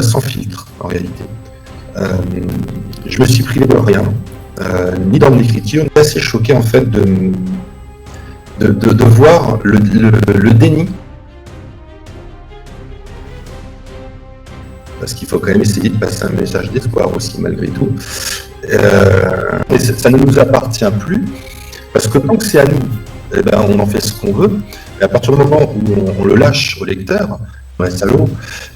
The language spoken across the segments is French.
sans filtre, en réalité. Je me suis privé de rien, ni dans l'écriture. J'étais assez choqué, en fait, de voir le déni. Parce qu'il faut quand même essayer de passer un message d'espoir aussi, malgré tout. Et ça ne nous appartient plus, parce que tant que c'est à nous, eh ben, on en fait ce qu'on veut. Et à partir du moment où on le lâche au lecteur, on reste à l'eau.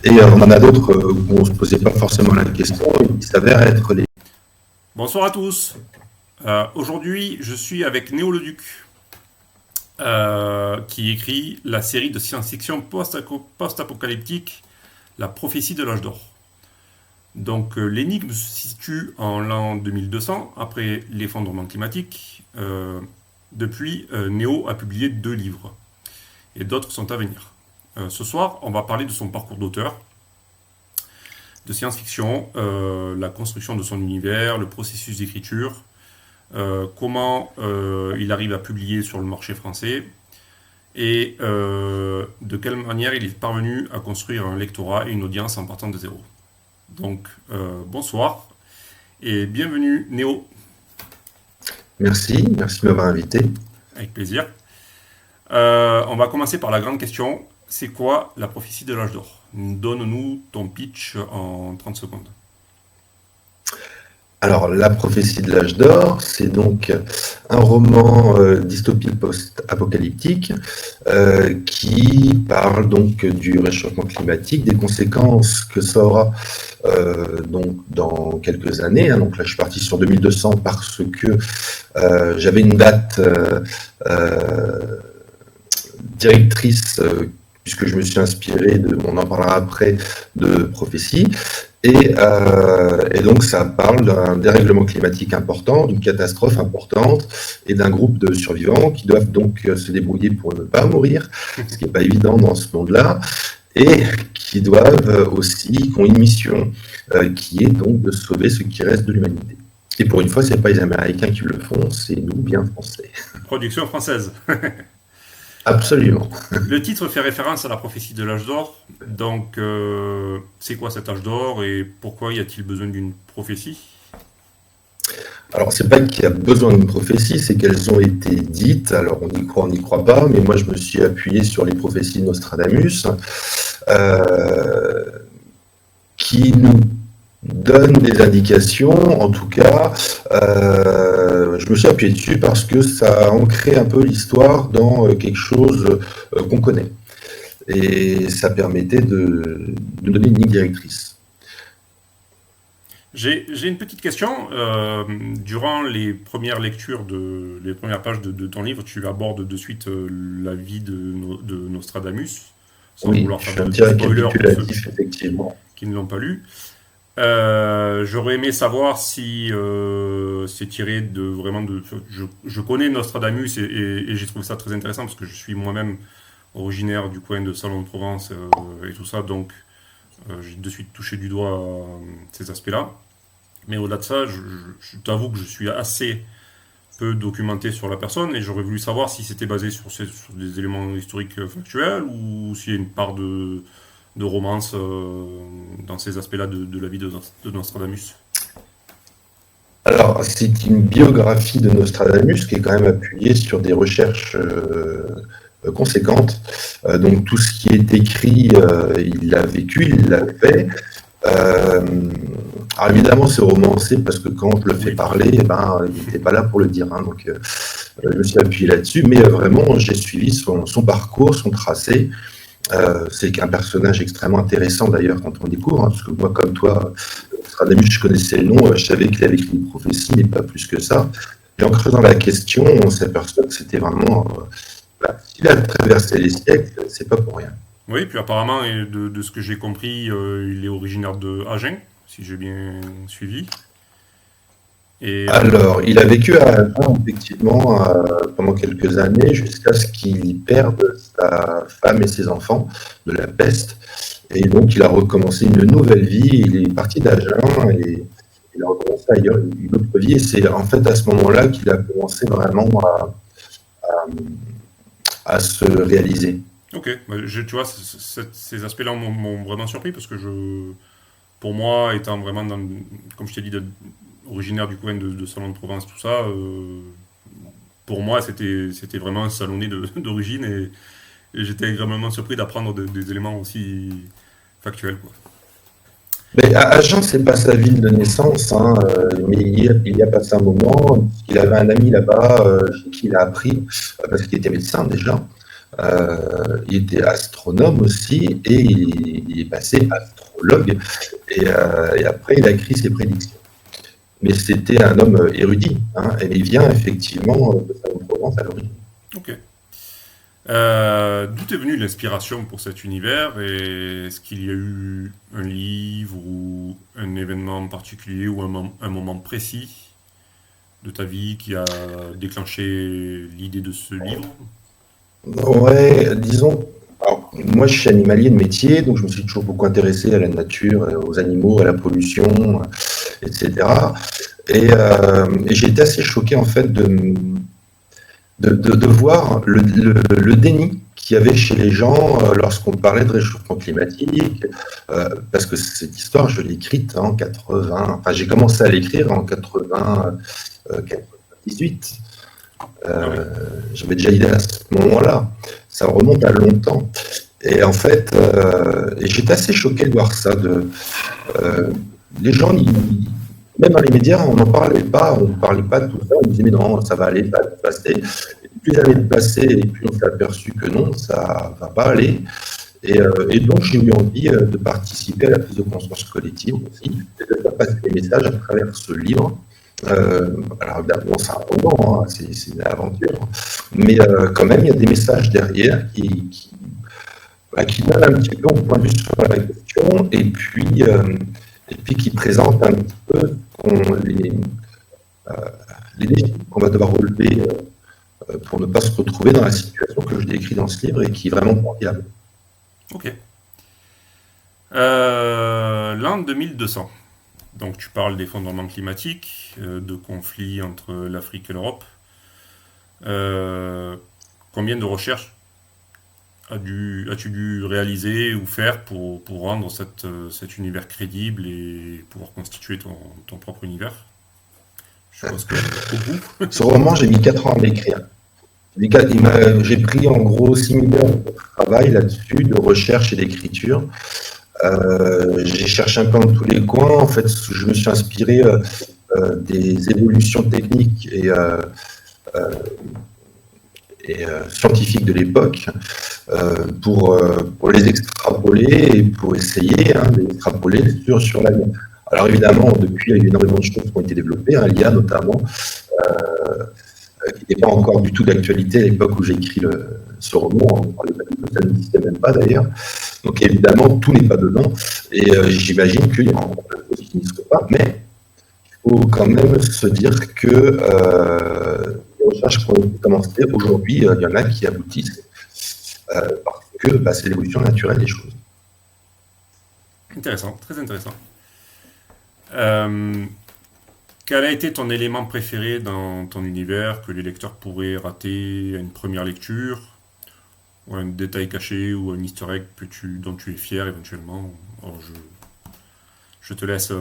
Et on en a d'autres où on ne se posait pas forcément la question, et qui s'avèrent être les... Bonsoir à tous. Aujourd'hui, je suis avec Néo Leduc, qui écrit la série de science-fiction post-apocalyptique La prophétie de l'âge d'or. Donc, l'énigme se situe en l'an 2200, après l'effondrement climatique. Depuis, Néo a publié 2 livres, et d'autres sont à venir. Ce soir, on va parler de son parcours d'auteur, de science-fiction, la construction de son univers, le processus d'écriture, comment il arrive à publier sur le marché français et de quelle manière il est parvenu à construire un lectorat et une audience en partant de zéro. Donc, bonsoir et bienvenue Néo. Merci de m'avoir invité. Avec plaisir. On va commencer par la grande question. C'est quoi la prophétie de l'âge d'or? Donne-nous ton pitch en 30 secondes. Alors, La prophétie de l'âge d'or, c'est donc un roman dystopique post-apocalyptique qui parle donc du réchauffement climatique, des conséquences que ça aura donc dans quelques années. Donc là, je suis parti sur 2200 parce que j'avais une date directrice, puisque je me suis inspiré on en parlera après, de prophéties. Et donc ça parle d'un dérèglement climatique important, d'une catastrophe importante et d'un groupe de survivants qui doivent donc se débrouiller pour ne pas mourir, ce qui n'est pas évident dans ce monde-là, et qui doivent aussi, qui ont une mission qui est donc de sauver ce qui reste de l'humanité. Et pour une fois, ce n'est pas les Américains qui le font, c'est nous, bien français. Production française. Absolument. Le titre fait référence à la prophétie de l'âge d'or. Donc, c'est quoi cet âge d'or et pourquoi y a-t-il besoin d'une prophétie? Alors, c'est pas qu'il y a besoin d'une prophétie, c'est qu'elles ont été dites. Alors, on n'y croit pas, mais moi, je me suis appuyé sur les prophéties de Nostradamus, qui nous donnent des indications. En tout cas, je me suis appuyé dessus parce que ça a ancré un peu l'histoire dans quelque chose qu'on connaît. Et ça permettait de donner une ligne directrice. J'ai une petite question. Durant les premières lectures, les premières pages de ton livre, tu abordes de suite la vie de Nostradamus, sans Oui, vouloir je faire fais un de petit spoiler pour ceux récapitulatif, effectivement. qui ne l'ont pas lu. J'aurais aimé savoir si c'est tiré de vraiment de. Je connais Nostradamus et j'ai trouvé ça très intéressant parce que je suis moi-même originaire du coin de Salon de Provence et tout ça, donc j'ai de suite touché du doigt ces aspects-là. Mais au-delà de ça, je t'avoue que je suis assez peu documenté sur la personne et j'aurais voulu savoir si c'était basé sur des éléments historiques factuels ou s'il y a une part de romance dans ces aspects-là de la vie de Nostradamus. Alors, c'est une biographie de Nostradamus qui est quand même appuyée sur des recherches conséquentes. Donc, tout ce qui est écrit, il l'a vécu, il l'a fait. Alors évidemment, c'est romancé parce que quand je le fais parler, il n'était pas là pour le dire. Donc, je me suis appuyé là-dessus, mais vraiment, j'ai suivi son parcours, son tracé. C'est un personnage extrêmement intéressant d'ailleurs quand on découvre, parce que moi, comme toi, Nostradamus, je connaissais le nom, je savais qu'il avait écrit une prophétie, mais pas plus que ça. Et en creusant la question, on s'aperçoit que c'était vraiment. S'il a traversé les siècles, c'est pas pour rien. Oui, puis apparemment, et de ce que j'ai compris, il est originaire de Agen, si j'ai bien suivi. Et Alors, il a vécu à Agen, effectivement, pendant quelques années, jusqu'à ce qu'il perde sa femme et ses enfants de la peste. Et donc, il a recommencé une nouvelle vie. Il est parti d'Agen et il a recommencé ailleurs une autre vie. Et c'est en fait à ce moment-là qu'il a commencé vraiment à se réaliser. ok, bah, tu vois, ces aspects-là m'ont vraiment surpris parce que pour moi, étant vraiment, comme je t'ai dit, originaire du coin de Salon de Provence, tout ça, pour moi, c'était vraiment un salonné d'origine et j'étais agréablement surpris d'apprendre des éléments aussi factuels, quoi. Mais Agen, c'est pas sa ville de naissance, hein, mais il y a passé un moment. Il avait un ami là-bas chez qui il a appris, parce qu'il était médecin déjà. Il était astronome aussi, et il est passé astrologue. Et après, il a écrit ses prédictions. Mais c'était un homme érudit, hein, et il vient effectivement de Salon-de-Provence à l'origine. Ok. D'où est venue l'inspiration pour cet univers et est-ce qu'il y a eu un livre ou un événement particulier ou un moment précis de ta vie qui a déclenché l'idée de ce livre? Ouais, disons, alors, moi je suis animalier de métier, donc je me suis toujours beaucoup intéressé à la nature, aux animaux, à la pollution, etc. Et j'ai été assez choqué en fait de voir le déni qu'il y avait chez les gens lorsqu'on parlait de réchauffement climatique, parce que cette histoire, je l'ai écrite en 80, enfin j'ai commencé à l'écrire en 80, 98. Ah oui, Euh, J'avais déjà l'idée à ce moment-là. Ça remonte à longtemps. Et en fait, et j'étais assez choqué de voir ça. Euh, les gens, même dans les médias, on n'en parlait pas, on ne parlait pas de tout ça. On disait, mais non, ça va aller, ça va passer. Et plus les années passaient, et plus on s'est aperçu que non, ça ne va pas aller. Et donc, j'ai eu envie de participer à la prise de conscience collective aussi, et de faire passer des messages à travers ce livre. Alors évidemment, c'est un roman, hein, c'est une aventure, mais quand même, il y a des messages derrière qui donnent un petit peu mon point de vue sur la question, et puis qui présentent un petit peu euh, les défis qu'on va devoir relever pour ne pas se retrouver dans la situation que je décris dans ce livre et qui est vraiment mondiale. ok. L'an 2200. Donc tu parles d'effondrement climatique, de conflits entre l'Afrique et l'Europe. Euh, Combien de recherches as-tu dû réaliser ou faire pour rendre cet univers crédible et pouvoir constituer ton propre univers? Je suppose que beaucoup. Ce roman, j'ai mis 4 ans à l'écrire. J'ai pris en gros 6 000 heures de travail là-dessus, de recherche et d'écriture. J'ai cherché un peu dans tous les coins. En fait, je me suis inspiré des évolutions techniques et scientifiques de l'époque pour les extrapoler et pour essayer de les extrapoler sur la Lune. Alors évidemment, depuis, il y a eu énormément de choses qui ont été développées, hein, l'IA notamment, qui n'était pas encore du tout d'actualité à l'époque où j'ai écrit ce roman. On parlait pas du tout, ça n'existait même pas d'ailleurs. Donc évidemment, tout n'est pas dedans. Et j'imagine qu'il y a encore plein de choses qui n'y sont pas, mais il faut quand même se dire que les recherches qui ont été commencées aujourd'hui, il y en a qui aboutissent parce que c'est l'évolution naturelle des choses. Intéressant, très intéressant. Euh, Quel a été ton élément préféré dans ton univers que les lecteurs pourraient rater à une première lecture? Ou un détail caché ou un easter egg dont tu es fier éventuellement? Alors, je te laisse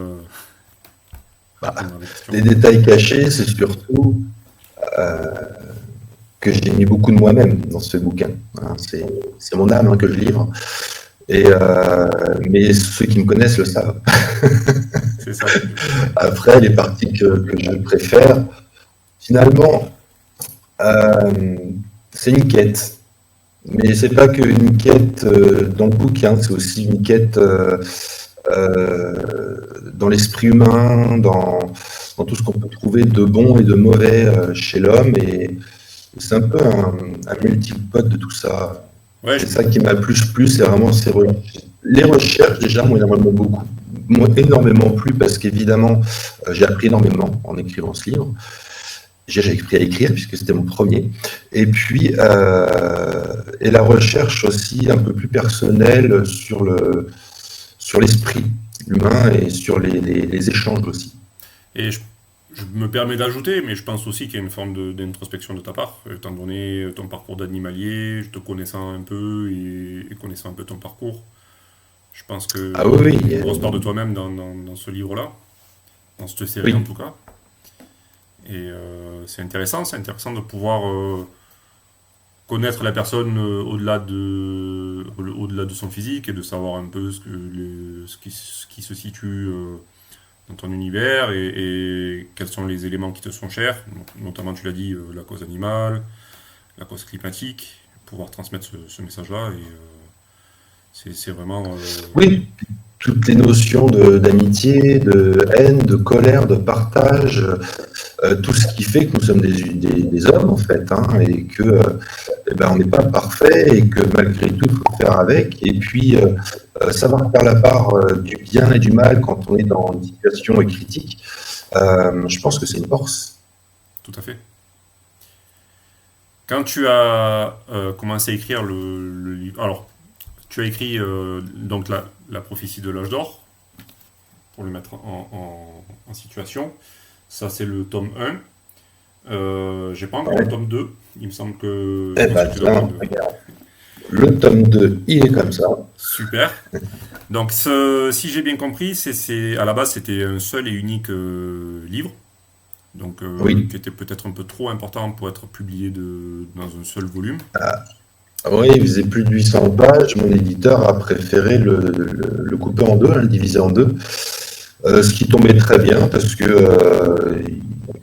Bah, répondre à la question. les détails cachés, c'est surtout que j'ai mis beaucoup de moi-même dans ce bouquin, hein. C'est mon âme que je livre. Mais ceux qui me connaissent le savent. C'est ça. Après, les parties que je préfère, finalement, euh, c'est une quête. Mais c'est pas qu'une quête dans le bouquin, c'est aussi une quête dans l'esprit humain, dans tout ce qu'on peut trouver de bon et de mauvais chez l'homme. Et c'est un peu un multipode de tout ça. Ouais, C'est ça qui m'a le plus plu, c'est vraiment les recherches, déjà, m'ont énormément plu parce qu'évidemment, j'ai appris énormément en écrivant ce livre. J'ai appris à écrire puisque c'était mon premier. Et puis, et la recherche aussi un peu plus personnelle sur l'esprit humain et sur les échanges aussi. et je me permets d'ajouter, mais je pense aussi qu'il y a une forme d'introspection de ta part, étant donné ton parcours d'animalier, te connaissant un peu et connaissant un peu ton parcours. Je pense Ah qu'il oui, y a oui, une grosse part de toi-même dans ce livre-là, dans cette série en oui, tout cas. Et c'est intéressant de pouvoir connaître la personne au-delà de son physique et de savoir un peu ce qui se situe dans ton univers et quels sont les éléments qui te sont chers. Donc, notamment, tu l'as dit, la cause animale, la cause climatique, pouvoir transmettre ce message-là. Et c'est vraiment. oui. Toutes les notions d'amitié, de haine, de colère, de partage, tout ce qui fait que nous sommes des hommes en fait, hein, et que eh ben, on n'est pas parfait et que malgré tout il faut faire avec. Et puis savoir faire la part du bien et du mal quand on est dans une situation critique, je pense que c'est une force. Tout à fait. Quand tu as commencé à écrire le livre. Alors, tu as écrit donc la prophétie de l'âge d'or, pour le mettre en situation. Ça, c'est le tome 1. J'ai pas encore le Ouais. tome 2. Il me semble que. Je Eh pense ben, que tu dois tiens, prendre. regarde. Le tome 2, il est comme ça. Super. Donc, si j'ai bien compris, à la base, c'était un seul et unique livre. Donc, Oui. qui était peut-être un peu trop important pour être publié dans un seul volume. Oui, il faisait plus de 800 pages. Mon éditeur a préféré le couper en deux, hein, le diviser en deux. Ce qui tombait très bien parce que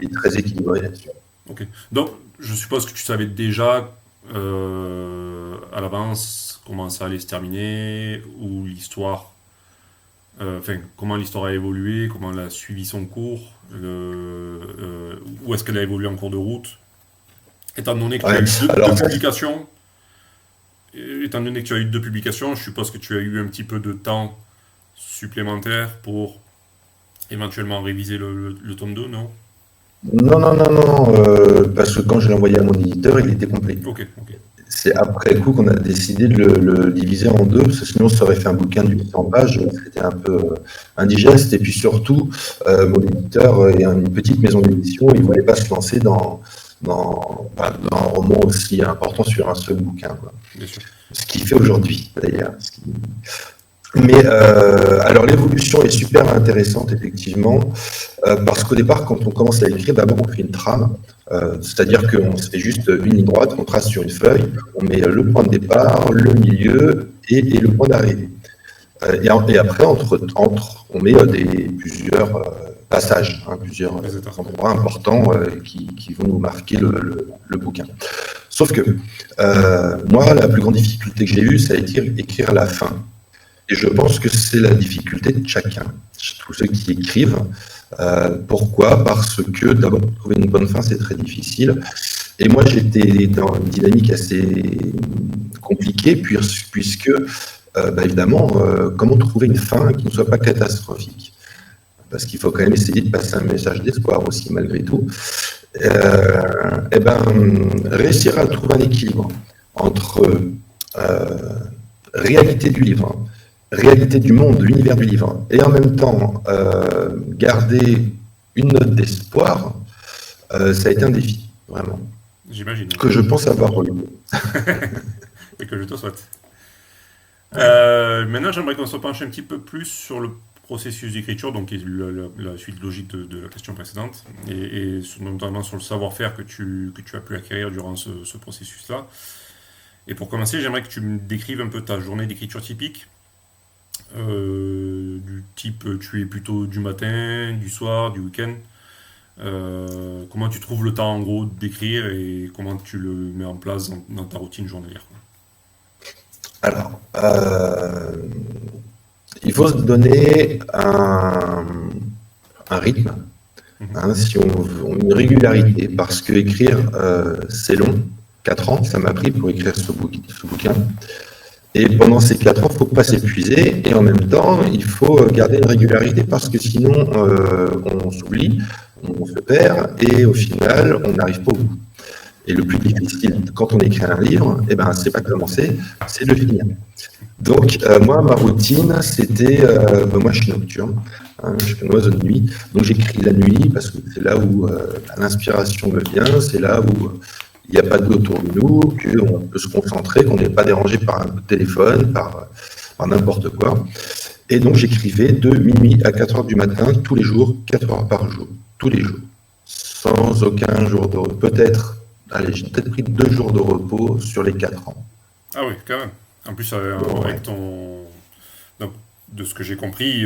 il est très équilibré là-dessus. Ok. Donc, je suppose que tu savais déjà à l'avance comment ça allait se terminer, ou comment l'histoire a évolué, comment elle a suivi son cours, où est-ce qu'elle a évolué en cours de route. Étant donné que tu as Ouais. eu deux Alors ça, publications, je suppose que tu as eu un petit peu de temps supplémentaire pour éventuellement réviser le tome 2, non? non, non, non, non, parce que quand je l'ai envoyé à mon éditeur, il était complet. Ok, ok. C'est après coup qu'on a décidé de le diviser en deux, parce que sinon ça aurait fait un bouquin de 800 pages, c'était un peu indigeste, et puis surtout, mon éditeur est une petite maison d'édition, il ne voulait pas se lancer dans un roman aussi important sur un seul bouquin, quoi. Bien sûr. Ce qu'il fait aujourd'hui, d'ailleurs. Mais alors l'évolution est super intéressante effectivement parce qu'au départ quand on commence à écrire, d'abord on fait une trame, c'est-à-dire qu'on se fait juste une ligne droite, on trace sur une feuille, on met le point de départ, le milieu et le point d'arrivée. Et après on met plusieurs passages, hein, plusieurs Les étapes. endroits importants qui vont nous marquer le bouquin. Sauf que moi la plus grande difficulté que j'ai eue, ça a été écrire la fin. Et je pense que c'est la difficulté de chacun, tous ceux qui écrivent. Pourquoi? Parce que d'abord, trouver une bonne fin, c'est très difficile. Et moi, j'étais dans une dynamique assez compliquée, puisque, évidemment, comment trouver une fin qui ne soit pas catastrophique? Parce qu'il faut quand même essayer de passer un message d'espoir aussi, malgré tout. Réussir à trouver un équilibre entre réalité du livre, réalité du monde, de l'univers du livre, et en même temps garder une note d'espoir, ça a été un défi, vraiment, J'imagine. que je pense avoir relevé. Et que je te souhaite. Maintenant, j'aimerais qu'on se penche un petit peu plus sur le processus d'écriture, donc qui est la suite logique de la question précédente, et notamment sur le savoir-faire que tu as pu acquérir durant ce processus-là. Et pour commencer, j'aimerais que tu me décrives un peu ta journée d'écriture typique. Du type, tu es plutôt du matin, du soir, du week-end. Comment tu trouves le temps en gros d'écrire et comment tu le mets en place dans ta routine journalière, quoi. Alors, il faut se donner un rythme, hein, si une régularité, parce que écrire, c'est long. 4 ans, ça m'a pris pour écrire ce bouquin. Et pendant ces 4 ans, il ne faut pas s'épuiser. Et en même temps, il faut garder une régularité parce que sinon, on s'oublie, on se perd et au final, on n'arrive pas au bout. Et le plus difficile, quand on écrit un livre, c'est pas commencer, c'est de le finir. Donc, moi, ma routine, c'était... moi, je suis nocturne, hein, je suis un oiseau de nuit. Donc, j'écris la nuit parce que c'est là où l'inspiration me vient, c'est là où... il n'y a pas de autour de nous, qu'on peut se concentrer, qu'on n'est pas dérangé par un téléphone, par enfin, n'importe quoi. Et donc, j'écrivais de minuit à 4 heures du matin, tous les jours, 4 heures par jour, tous les jours, sans aucun jour de repos. Allez, j'ai peut-être pris 2 jours de repos sur les 4 ans. Ah oui, quand même. En plus, Ouais. avec ton... Donc, de ce que j'ai compris,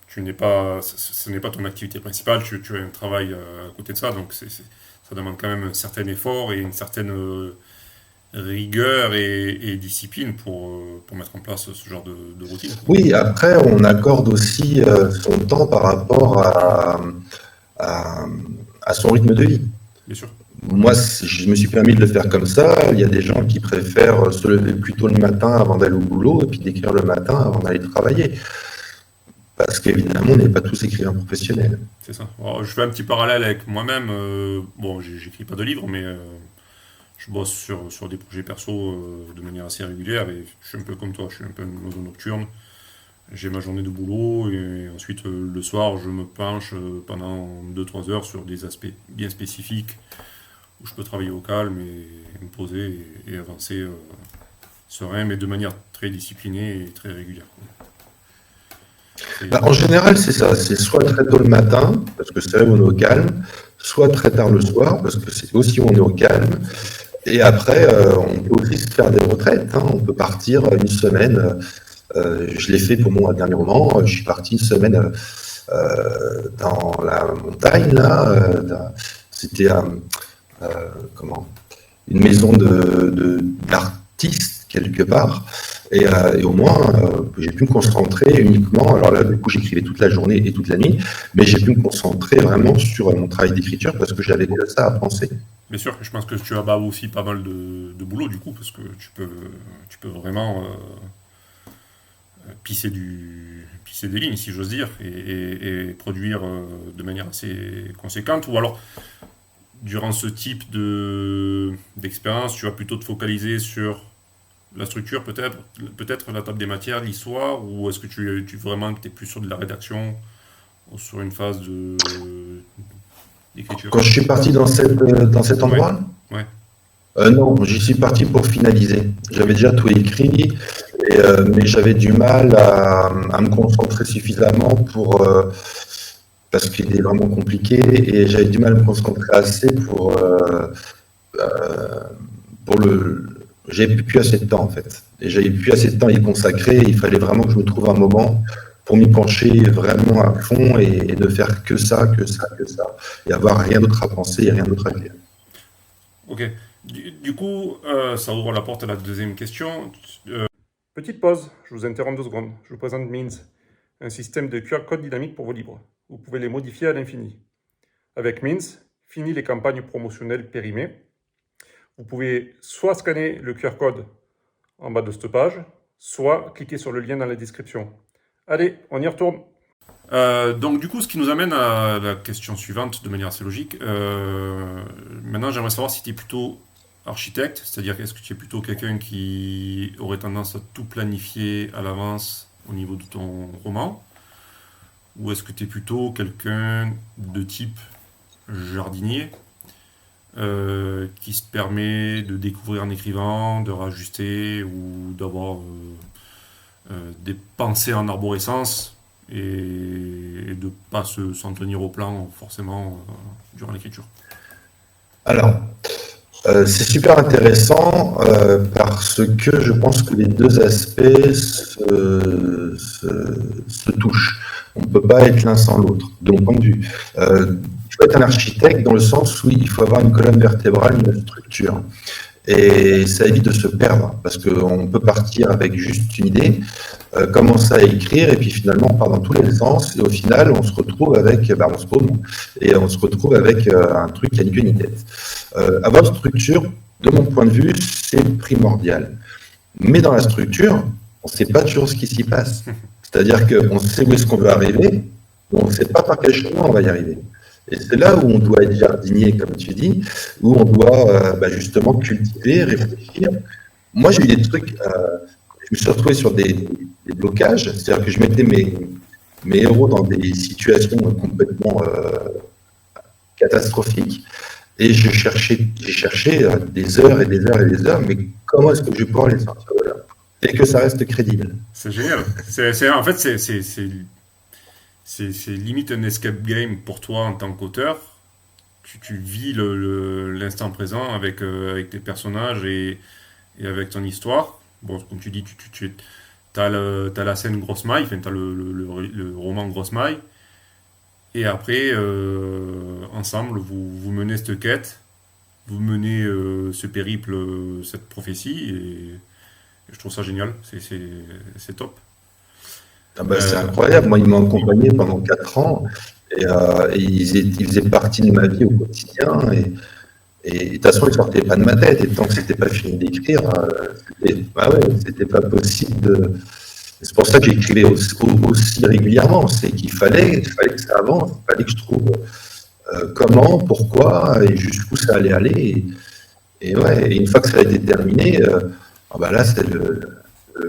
tu n'es pas, ce n'est pas ton activité principale, tu as un travail à côté de ça, donc ça demande quand même un certain effort et une certaine rigueur et discipline pour mettre en place ce genre de routine. Oui, après, on accorde aussi son temps par rapport à, à son rythme de vie. Bien sûr. Moi, je me suis permis de le faire comme ça. Il y a des gens qui préfèrent se lever plus tôt le matin avant d'aller au boulot et puis d'écrire le matin avant d'aller travailler. Parce qu'évidemment, on n'est pas tous écrivains professionnels. C'est ça. Alors, je fais un petit parallèle avec moi-même. Bon, j'écris pas de livres, mais je bosse sur des projets perso de manière assez régulière et je suis un peu comme toi, je suis un peu un oiseau nocturne. J'ai ma journée de boulot et ensuite le soir, je me penche pendant 2 3 heures sur des aspects bien spécifiques où je peux travailler au calme et me poser et avancer serein, mais de manière très disciplinée et très régulière. Bah, C'est- en général, c'est ça. C'est soit très tôt le matin, parce que c'est là où on est au calme, soit très tard le soir, parce que c'est aussi où on est au calme. Et après, on peut aussi se faire des retraites, hein. On peut partir une semaine. Je l'ai fait pour mon dernier roman. Je suis parti une semaine dans la montagne, là. C'était comment, une maison d'artistes, quelque part. Et au moins, j'ai pu me concentrer uniquement. Alors là, du coup, j'écrivais toute la journée et toute la nuit, mais j'ai pu me concentrer vraiment sur mon travail d'écriture parce que j'avais que ça à penser. Bien sûr, je pense que tu as bah, aussi pas mal de boulot du coup, parce que tu peux vraiment pisser des lignes, si j'ose dire, et produire de manière assez conséquente. Ou alors, durant ce type d'expérience, tu vas plutôt te focaliser sur la structure, peut-être la table des matières, l'histoire, ou est-ce que tu vraiment es plus sur de la rédaction ou sur une phase d'écriture? Quand je suis parti dans cet Ouais, endroit, ouais, non, j'y suis parti pour finaliser. J'avais déjà tout écrit, mais j'avais du mal à me concentrer suffisamment parce qu'il est vraiment compliqué et j'avais du mal à me concentrer assez pour j'avais plus assez de temps en fait. Et j'avais plus assez de temps à y consacrer. Il fallait vraiment que je me trouve un moment pour m'y pencher vraiment à fond et ne faire que ça, que ça, que ça. Et avoir rien d'autre à penser et rien d'autre à faire. ok. Du coup, ça ouvre la porte à la deuxième question. Petite pause, je vous interromps 2 secondes. Je vous présente Means, un système de QR code dynamique pour vos livres. Vous pouvez les modifier à l'infini. Avec Means, fini les campagnes promotionnelles périmées. Vous pouvez soit scanner le QR code en bas de cette page, soit cliquer sur le lien dans la description. Allez, on y retourne. Donc du coup, ce qui nous amène à la question suivante de manière assez logique. Maintenant, j'aimerais savoir si tu es plutôt architecte, c'est-à-dire est-ce que tu es plutôt quelqu'un qui aurait tendance à tout planifier à l'avance au niveau de ton roman, ou est-ce que tu es plutôt quelqu'un de type jardinier qui se permet de découvrir en écrivant, de rajuster ou d'avoir des pensées en arborescence et de pas s'en tenir au plan forcément durant l'écriture. Alors, c'est super intéressant parce que je pense que les deux aspects se touchent. On ne peut pas être l'un sans l'autre, de mon point de vue. Il faut être un architecte dans le sens où il faut avoir une colonne vertébrale, une structure. Et ça évite de se perdre, parce qu'on peut partir avec juste une idée, commencer à écrire, et puis finalement on part dans tous les sens, et au final on se retrouve avec, on se paume, et on se retrouve avec un truc qui a une queue ni tête. Avoir une structure, de mon point de vue, c'est primordial. Mais dans la structure, on ne sait pas toujours ce qui s'y passe. C'est-à-dire qu'on sait où est-ce qu'on veut arriver, mais on ne sait pas par quel chemin on va y arriver. Et c'est là où on doit être jardinier, comme tu dis, où on doit justement cultiver, réfléchir. Moi, j'ai eu des trucs, je me suis retrouvé sur des blocages, c'est-à-dire que je mettais mes héros dans des situations complètement catastrophiques, et j'ai cherché des heures et des heures et des heures, mais comment est-ce que je vais pouvoir les sortir de là? et que ça reste crédible. C'est génial. En fait, c'est limite un escape game pour toi en tant qu'auteur. Tu vis l'instant présent avec tes personnages et avec ton histoire. Bon, comme tu dis, t'as la scène Grosse Maille, enfin, t'as le roman Grosse Maille. Et après, ensemble, vous menez cette quête, vous menez ce périple, cette prophétie, et je trouve ça génial. C'est top. Ah bah, c'est Euh, incroyable. Moi, ils m'ont accompagné pendant 4 ans et ils faisaient partie de ma vie au quotidien. Et de toute façon, ils sortaient pas de ma tête. Et tant que c'était pas fini d'écrire, c'était pas possible de. C'est pour ça que j'écrivais aussi régulièrement. C'est qu'il fallait que ça avance, il fallait que je trouve comment, pourquoi et jusqu'où ça allait aller. Et une fois que ça a été terminé, ah bah là, c'est le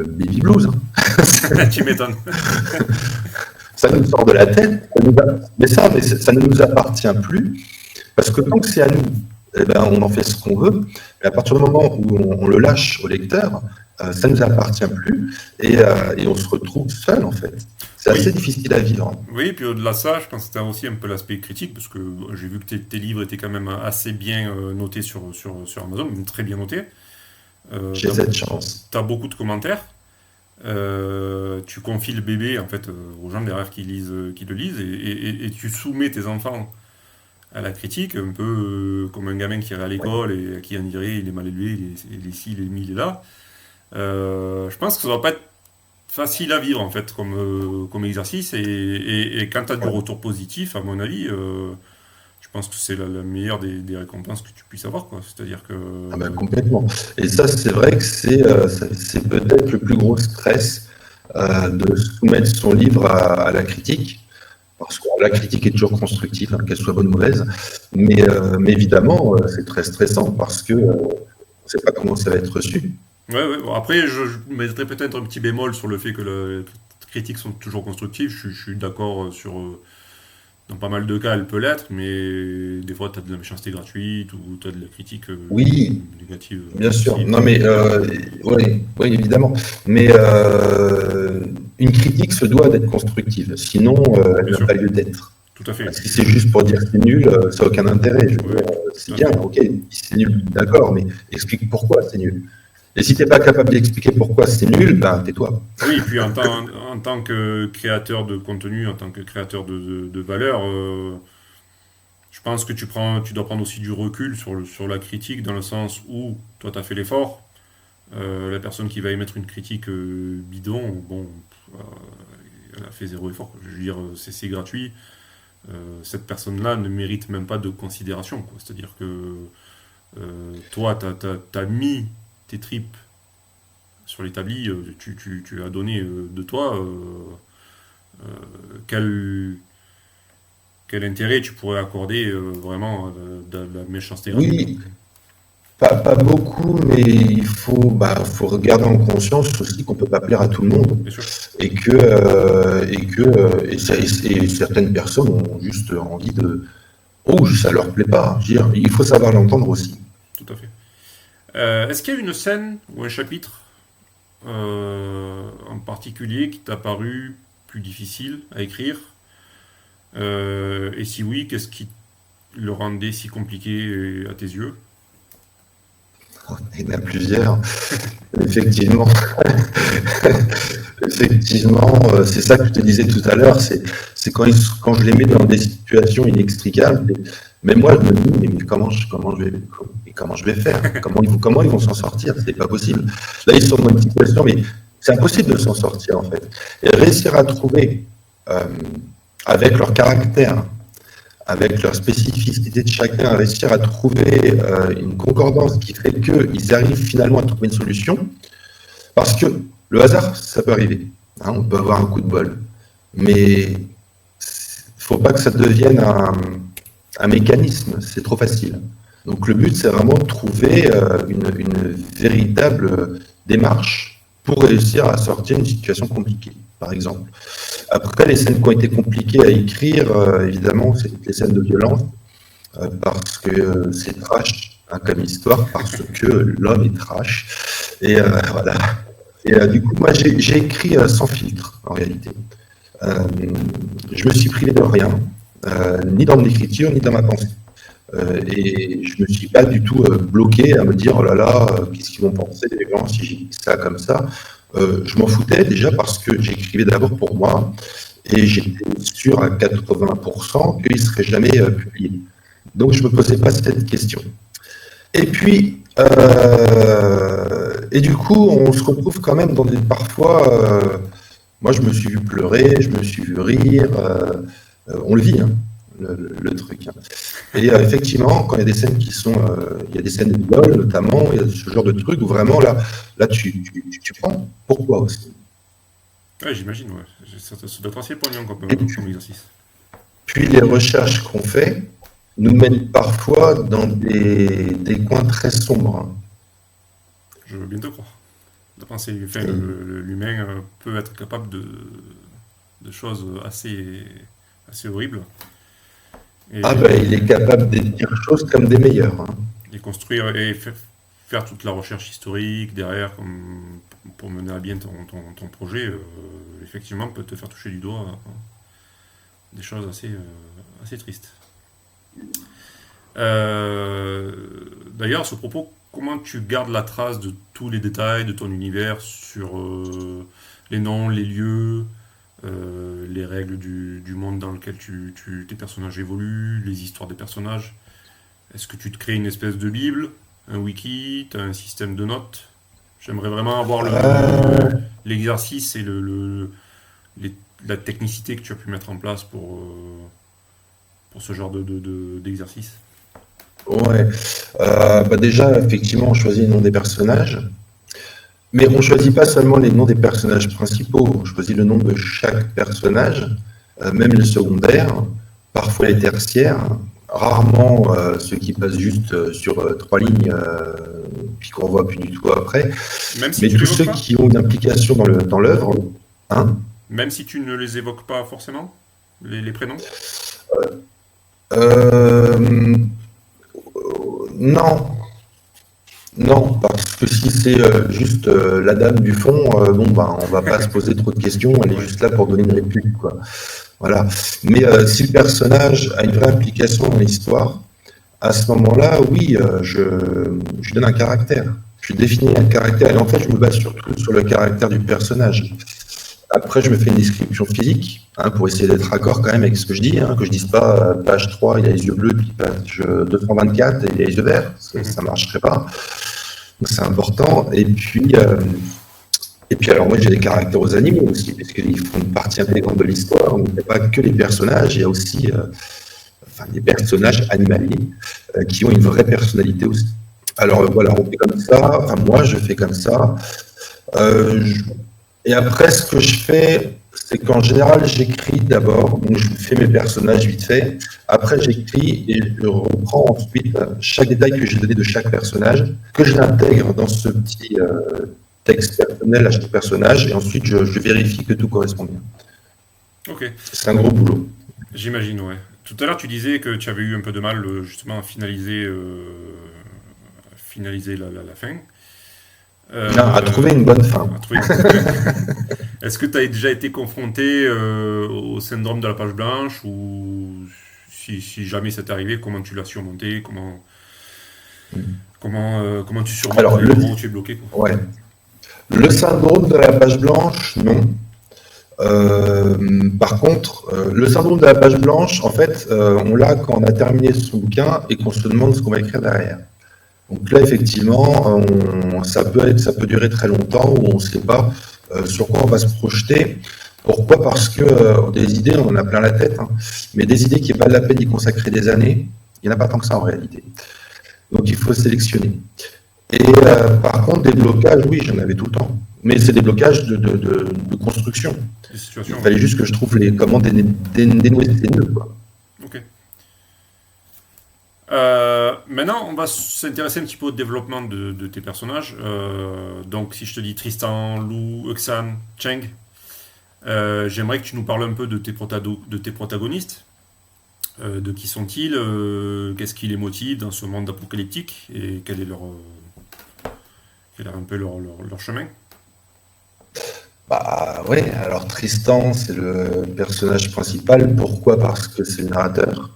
baby blues, hein. tu m'étonnes. Ça nous sort de la tête, ça ne nous appartient plus, parce que tant que c'est à nous, eh ben, on en fait ce qu'on veut, mais à partir du moment où on le lâche au lecteur, ça ne nous appartient plus, et on se retrouve seul, en fait. C'est assez Oui. difficile à vivre. Oui, puis au-delà de ça, je pense que c'était aussi un peu l'aspect critique, parce que j'ai vu que tes livres étaient quand même assez bien notés sur Amazon, même très bien notés. J'ai cette chance. T'as beaucoup de commentaires. Tu confies le bébé en fait aux gens derrière qui le lisent et tu soumets tes enfants à la critique, un peu comme un gamin qui irait à Ouais. l'école et à qui on dirait il est mal élevé, il est ci, il est mi, il est là. Je pense que ça va pas être facile à vivre en fait comme exercice et quand tu as du Ouais. retour positif, à mon avis, je pense que c'est la meilleure des récompenses que tu puisses avoir quoi. C'est-à-dire que Ah ben, complètement. Et ça, c'est vrai que c'est peut-être le plus gros stress de soumettre son livre à la critique, parce que la critique est toujours constructive, hein, qu'elle soit bonne ou mauvaise, mais évidemment, c'est très stressant parce que on ne sait pas comment ça va être reçu. ouais, ouais. Bon, après, je mettrais peut-être un petit bémol sur le fait que les critiques sont toujours constructives. Je suis d'accord dans pas mal de cas, elle peut l'être, mais des fois, tu as de la méchanceté gratuite ou tu as de la critique Oui, négative bien sûr. aussi. Non, mais oui, oui, évidemment. Mais une critique se doit d'être constructive, sinon elle Bien n'a sûr, pas lieu d'être. tout à fait. Si c'est juste pour dire que c'est nul, ça n'a aucun intérêt. Je veux Oui, dire, c'est tout à bien, fait. ok, si c'est nul, d'accord, mais explique pourquoi c'est nul. Et si tu n'es pas capable d'expliquer pourquoi c'est nul, ben tais-toi. Oui, et puis en tant que créateur de contenu, en tant que créateur de valeur, je pense que tu dois prendre aussi du recul sur la critique, dans le sens où toi, tu as fait l'effort. La personne qui va émettre une critique bidon, bon, euh, elle a fait zéro effort, quoi. Je veux dire, c'est gratuit. Cette personne-là ne mérite même pas de considération, quoi. C'est-à-dire que toi, tu as mis tes tripes sur l'établi, tu as donné de toi. Euh, quel, quel intérêt tu pourrais accorder vraiment de la méchanceté gratuite, quoi. Oui, pas beaucoup, mais faut garder en conscience aussi qu'on ne peut pas plaire à tout le monde Bien sûr, et certaines personnes ont juste envie de. Oh, ça leur plaît pas. Je veux dire, il faut savoir l'entendre aussi. tout à fait. Est-ce qu'il y a une scène ou un chapitre en particulier qui t'a paru plus difficile à écrire? Et si oui, qu'est-ce qui le rendait si compliqué à tes yeux? Il y en a plusieurs. Effectivement, effectivement, c'est ça que je te disais tout à l'heure, c'est quand je les mets dans des situations inextricables, mais moi je me dis, mais comment je vais faire? Comment ils vont s'en sortir? C'est pas possible. Là, ils sont dans une situation, mais c'est impossible de s'en sortir en fait. Et réussir à trouver, euh, avec leur caractère, avec leur spécificité de chacun, réussir à trouver une concordance qui fait qu'ils arrivent finalement à trouver une solution, parce que le hasard, ça peut arriver, hein, on peut avoir un coup de bol, mais il ne faut pas que ça devienne un mécanisme, c'est trop facile. Donc le but, c'est vraiment de trouver une véritable démarche pour réussir à sortir d'une situation compliquée, par exemple. Après, les scènes qui ont été compliquées à écrire, évidemment, c'est les scènes de violence, parce que c'est trash, hein, comme histoire, parce que l'homme est trash. Et voilà. Et du coup, moi, j'ai écrit sans filtre, en réalité. Euh, je me suis privé de rien, ni dans mon écriture, ni dans ma pensée. Et je me suis pas du tout bloqué à me dire oh là là, qu'est-ce qu'ils vont penser les gens si j'écris ça comme ça. Je m'en foutais déjà parce que j'écrivais d'abord pour moi et j'étais sûr à 80% qu'il ne serait jamais publié. Donc je me posais pas cette question. Et puis, et du coup, on se retrouve quand même dans des parfois. Moi, je me suis vu pleurer, je me suis vu rire. On le vit, hein, le truc, hein. Et effectivement, quand il y a des scènes qui sont, il y a des scènes de viol notamment, il y a ce genre de truc où vraiment là tu prends. Pourquoi aussi? Ouais, j'imagine, ouais. Ça doit être assez poignant Et comme exercice. puis les recherches qu'on fait nous mènent parfois dans des coins très sombres, hein. Je veux bien te croire. De penser, enfin, Et- l'humain peut être capable de choses assez horribles. ah Et, ben, il est capable de dire choses comme des meilleures, hein. et construire et faire toute la recherche historique derrière pour mener à bien ton projet, effectivement, peut te faire toucher du doigt des choses assez tristes. Euh, D'ailleurs, à ce propos, comment tu gardes la trace de tous les détails de ton univers sur les noms, les lieux, les règles du monde dans lequel tes personnages évoluent, les histoires des personnages? Est-ce que tu te crées une espèce de bible, un wiki, tu as un système de notes? J'aimerais vraiment avoir Euh, l'exercice et les- la technicité que tu as pu mettre en place pour ce genre d'exercice. ouais. Bah déjà, effectivement, on choisit le nom des personnages. Mais on choisit pas seulement les noms des personnages principaux, on choisit le nom de chaque personnage, même les secondaires, parfois les tertiaires, rarement ceux qui passent juste sur trois lignes, puis qu'on voit plus du tout après, Même si mais tu tous l'évoques ceux pas? qui ont une implication dans l'œuvre, hein, Même si tu ne les évoques pas forcément, les prénoms? euh, non, non, parce que si c'est juste la dame du fond, bon, ben, on va pas se poser trop de questions, elle est Ouais. juste là pour donner une réplique, quoi. Voilà. Mais si le personnage a une vraie implication dans l'histoire, à ce moment-là, oui, je donne un caractère. Je définis un caractère. Et en fait, je me base surtout sur le caractère du personnage. Après, je me fais une description physique, hein, pour essayer d'être raccord quand même avec ce que je dis, hein, que je dise pas page 3, il a les yeux bleus, puis page 224, il a les yeux verts. Ça marcherait pas. Donc, c'est important. Et puis alors moi j'ai des caractères aux animaux aussi, parce qu'ils font une partie intégrante de l'histoire. On ne fait pas que les personnages, il y a aussi enfin, des personnages animaliers qui ont une vraie personnalité aussi. Alors voilà, on fait comme ça, enfin moi je fais comme ça. Euh, je- et après ce que je fais, c'est qu'en général j'écris d'abord, donc je fais mes personnages vite fait. Après j'écris et je reprends ensuite chaque détail que j'ai donné de chaque personnage, que je l'intègre dans ce petit texte personnel à chaque personnage, et ensuite je vérifie que tout correspond bien. Ok, C'est un gros boulot. j'imagine, ouais. Tout à l'heure, tu disais que tu avais eu un peu de mal justement à finaliser la fin. Non, à trouver une bonne fin. À trouver une bonne fin. Est-ce que tu as déjà été confronté au syndrome de la page blanche ou si jamais ça t'est arrivé, comment tu l'as surmonté, comment tu surmontes Alors, les moments où tu es bloqué, quoi. ouais. Le syndrome de la page blanche, non. Par contre, le syndrome de la page blanche, en fait, on l'a quand on a terminé son bouquin et qu'on se demande ce qu'on va écrire derrière. Donc là, effectivement, ça peut durer très longtemps où on ne sait pas sur quoi on va se projeter. Pourquoi? Parce que des idées, on en a plein la tête, hein, mais des idées qui valent la peine d'y consacrer des années, il n'y en a pas tant que ça en réalité. Donc il faut sélectionner. Et par contre, des blocages, oui, j'en avais tout le temps. Mais c'est des blocages de construction. Des Il situations, ouais. fallait juste que je trouve comment dénouer ces nœuds, quoi. Ok. Maintenant, on va s'intéresser un petit peu au développement de tes personnages. Donc, si je te dis Tristan, Lou, Uxan, Cheng, j'aimerais que tu nous parles un peu de tes protagonistes. De qui sont-ils, qu'est-ce qui les motive dans ce monde apocalyptique et quel est un peu leur chemin. Bah ouais, alors Tristan, c'est le personnage principal. Pourquoi? Parce que c'est le narrateur,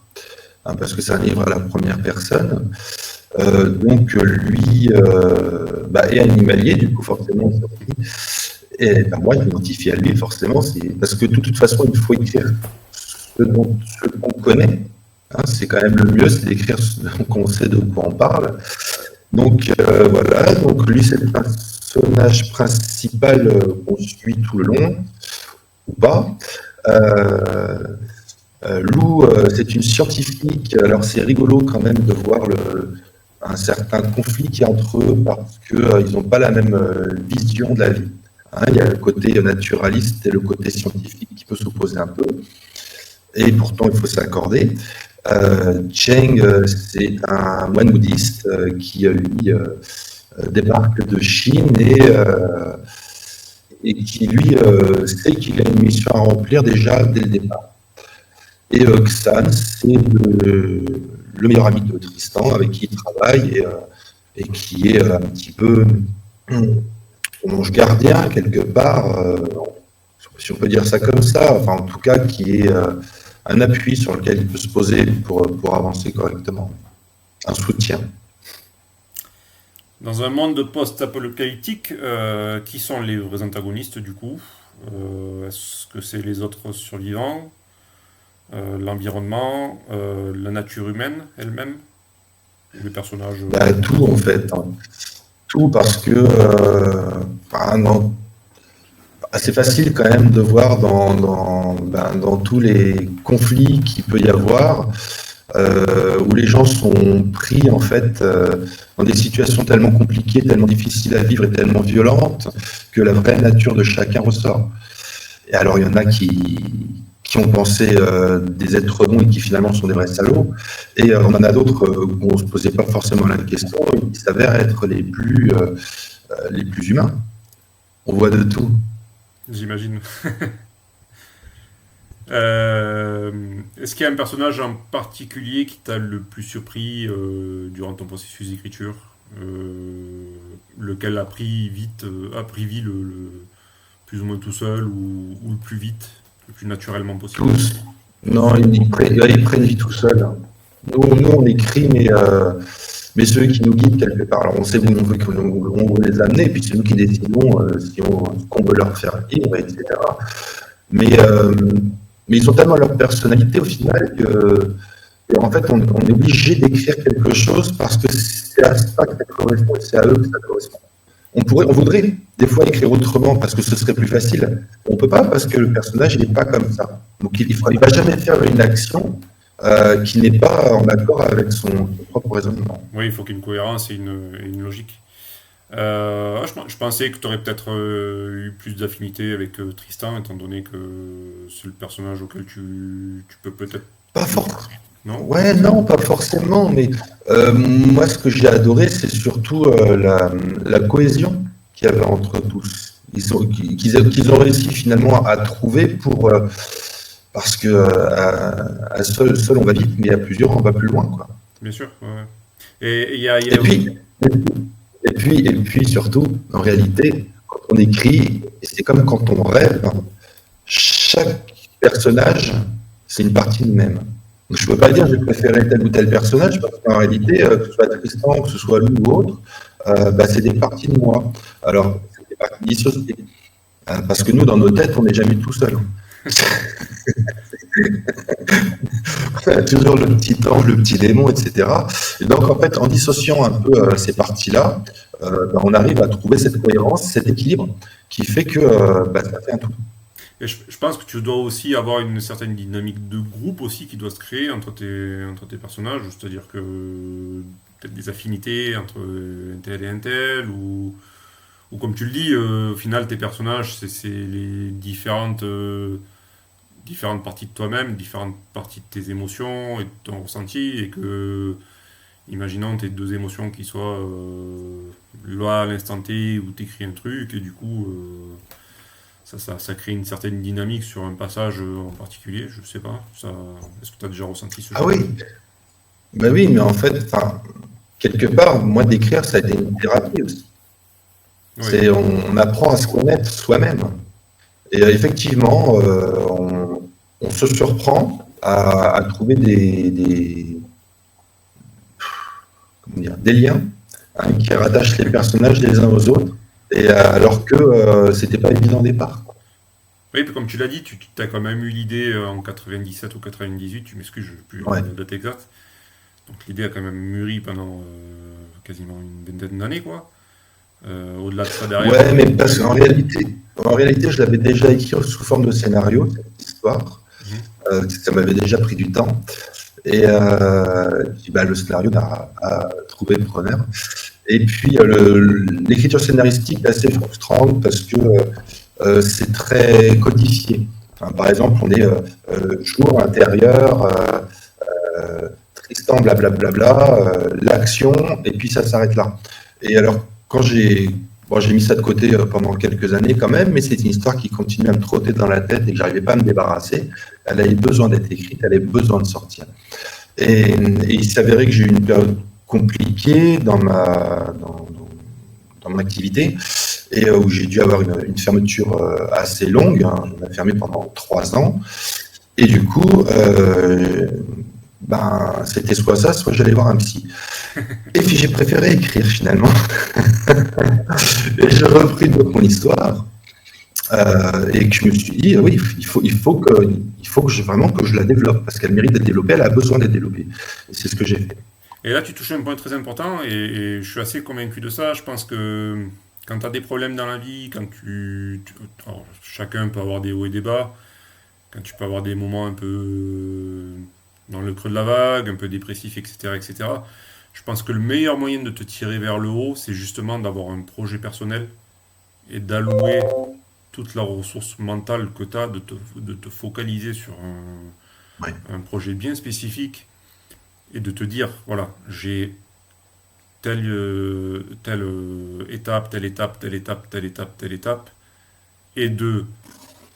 hein, parce que c'est un livre à la première personne. Donc lui bah, est animalier, du coup forcément, et ben, moi je m'identifie à lui forcément, c'est parce que de toute façon il faut écrire ce qu'on connaît. Hein, c'est quand même le mieux, c'est d'écrire ce qu'on sait de quoi on parle. Donc voilà, donc lui c'est le personnage principal qu'on suit tout le long, ou pas. Euh, Lou, c'est une scientifique, alors c'est rigolo quand même de voir un certain conflit qu'il y a entre eux parce qu'ils n'ont pas la même vision de la vie. Hein, il y a le côté naturaliste et le côté scientifique qui peut s'opposer un peu, et pourtant il faut s'accorder. Cheng, c'est un moine bouddhiste qui, lui, débarque de Chine et qui, lui, sait qu'il a une mission à remplir déjà dès le départ. Et Xan, c'est le meilleur ami de Tristan, avec qui il travaille et qui est un petit peu son ange gardien, quelque part, si on peut dire ça comme ça, enfin en tout cas qui est un appui sur lequel il peut se poser pour avancer correctement, un soutien. Dans un monde post-apocalyptique, qui sont les vrais antagonistes du coup? Est-ce que c'est les autres survivants, l'environnement, la nature humaine elle-même, ou les personnages? Bah, tout en fait, hein. Tout parce que enfin, non, c'est facile quand même de voir dans tous les conflits qu'il peut y avoir, où les gens sont pris en fait dans des situations tellement compliquées, tellement difficiles à vivre et tellement violentes que la vraie nature de chacun ressort. Et alors il y en a qui ont pensé des êtres bons et qui finalement sont des vrais salauds, et on en a d'autres où on ne se posait pas forcément la question et qui s'avèrent être les plus humains. On voit de tout. J'imagine. Est-ce qu'il y a un personnage en particulier qui t'a le plus surpris durant ton processus d'écriture, lequel a pris vie plus ou moins tout seul ou le plus vite, le plus naturellement possible? Tous. Non, ils prennent vie tout seuls. Nous, on écrit, mais ceux qui nous guident quelque part. Alors, on sait où on veut les amener, et puis c'est nous qui décidons ce qu'on veut leur faire vivre, etc. Mais, euh, mais ils ont tellement leur personnalité au final que en fait, on est obligé d'écrire quelque chose parce que c'est à ça que ça correspond, c'est à eux que ça correspond. On voudrait des fois écrire autrement parce que ce serait plus facile. On peut pas parce que le personnage n'est pas comme ça. Donc il va jamais faire une action qui n'est pas en accord avec son propre raisonnement. Oui, il faut qu'il y ait une cohérence et une logique. Je pensais que tu aurais peut-être eu plus d'affinité avec Tristan, étant donné que c'est le personnage auquel tu peux peut-être Pas plus. fort. Non? Ouais, non, pas forcément, mais moi ce que j'ai adoré, c'est surtout la cohésion qu'il y avait entre tous. Qu'ils ont réussi finalement à trouver parce que seul on va vite, mais à plusieurs on va plus loin, quoi. Bien sûr. Ouais, ouais. Et il y Et a aussi. puis, et puis surtout, en réalité, quand on écrit, et c'est comme quand on rêve, hein, chaque personnage, c'est une partie de nous-mêmes. Donc, je ne peux pas dire que j'ai préféré tel ou tel personnage, parce qu'en réalité, que ce soit Tristan, que ce soit lui ou autre, bah, c'est des parties de moi. Alors, c'est des parties dissociées. Parce que nous, dans nos têtes, on n'est jamais tout seul. On a toujours le petit ange, le petit démon, etc. Et donc, en fait, en dissociant un peu ces parties-là, bah, on arrive à trouver cette cohérence, cet équilibre, qui fait que bah, ça fait un tout. Et je pense que tu dois aussi avoir une certaine dynamique de groupe aussi qui doit se créer entre tes personnages, c'est-à-dire que peut-être des affinités entre un tel et un tel, ou comme tu le dis, au final tes personnages c'est les différentes parties de toi-même, différentes parties de tes émotions et de ton ressenti, et que, imaginons tes deux émotions qui soient là à l'instant T où tu écris un truc, et du coup ça crée une certaine dynamique sur un passage en particulier, je sais pas. Est-ce que tu as déjà ressenti ce Ah genre de oui, choses? bah oui, mais en fait, enfin, quelque part, moi, d'écrire, ça a été une thérapie aussi. Oui, On apprend à se connaître soi-même. Et effectivement, on se surprend à trouver comment dire, des liens, hein, qui rattachent les personnages les uns aux autres, et alors que c'était pas évident au départ, quoi. Oui, puis comme tu l'as dit, tu as quand même eu l'idée en 97 ou 98, tu m'excuses, je ne sais plus la Ouais. date exacte. Donc l'idée a quand même mûri pendant quasiment une vingtaine d'années, quoi. Au-delà de ça, derrière, Ouais, mais parce qu'en réalité, je l'avais déjà écrit sous forme de scénario, cette histoire. mhm. Ça m'avait déjà pris du temps. Et puis, bah, le scénario a trouvé preneur. Et puis, l'écriture scénaristique est assez frustrante parce que c'est très codifié. Enfin, par exemple, on est jour intérieur, Tristan, blablabla, l'action, et puis ça s'arrête là. Et alors, j'ai mis ça de côté pendant quelques années quand même, mais c'est une histoire qui continue à me trotter dans la tête et que j'arrivais pas à me débarrasser. Elle avait besoin d'être écrite, elle avait besoin de sortir. Et il s'avérait que j'ai eu une période compliquée dans mon activité, et où j'ai dû avoir une fermeture assez longue, hein. On a fermé pendant 3 ans. Et du coup, c'était soit j'allais voir un psy. Et puis j'ai préféré écrire finalement. Et j'ai repris donc mon histoire. Et que je me suis dit, oui, vraiment que je la développe, parce qu'elle mérite d'être développée, elle a besoin d'être développée. Et c'est ce que j'ai fait. Et là, tu touches un point très important et je suis assez convaincu de ça. Je pense que quand tu as des problèmes dans la vie, alors, chacun peut avoir des hauts et des bas, quand tu peux avoir des moments un peu dans le creux de la vague, un peu dépressif, etc., etc., je pense que le meilleur moyen de te tirer vers le haut, c'est justement d'avoir un projet personnel et d'allouer toute la ressource mentale que tu as, de te focaliser sur Ouais. un projet bien spécifique et de te dire, voilà, j'ai telle étape, telle étape, telle étape, telle étape, telle étape, et de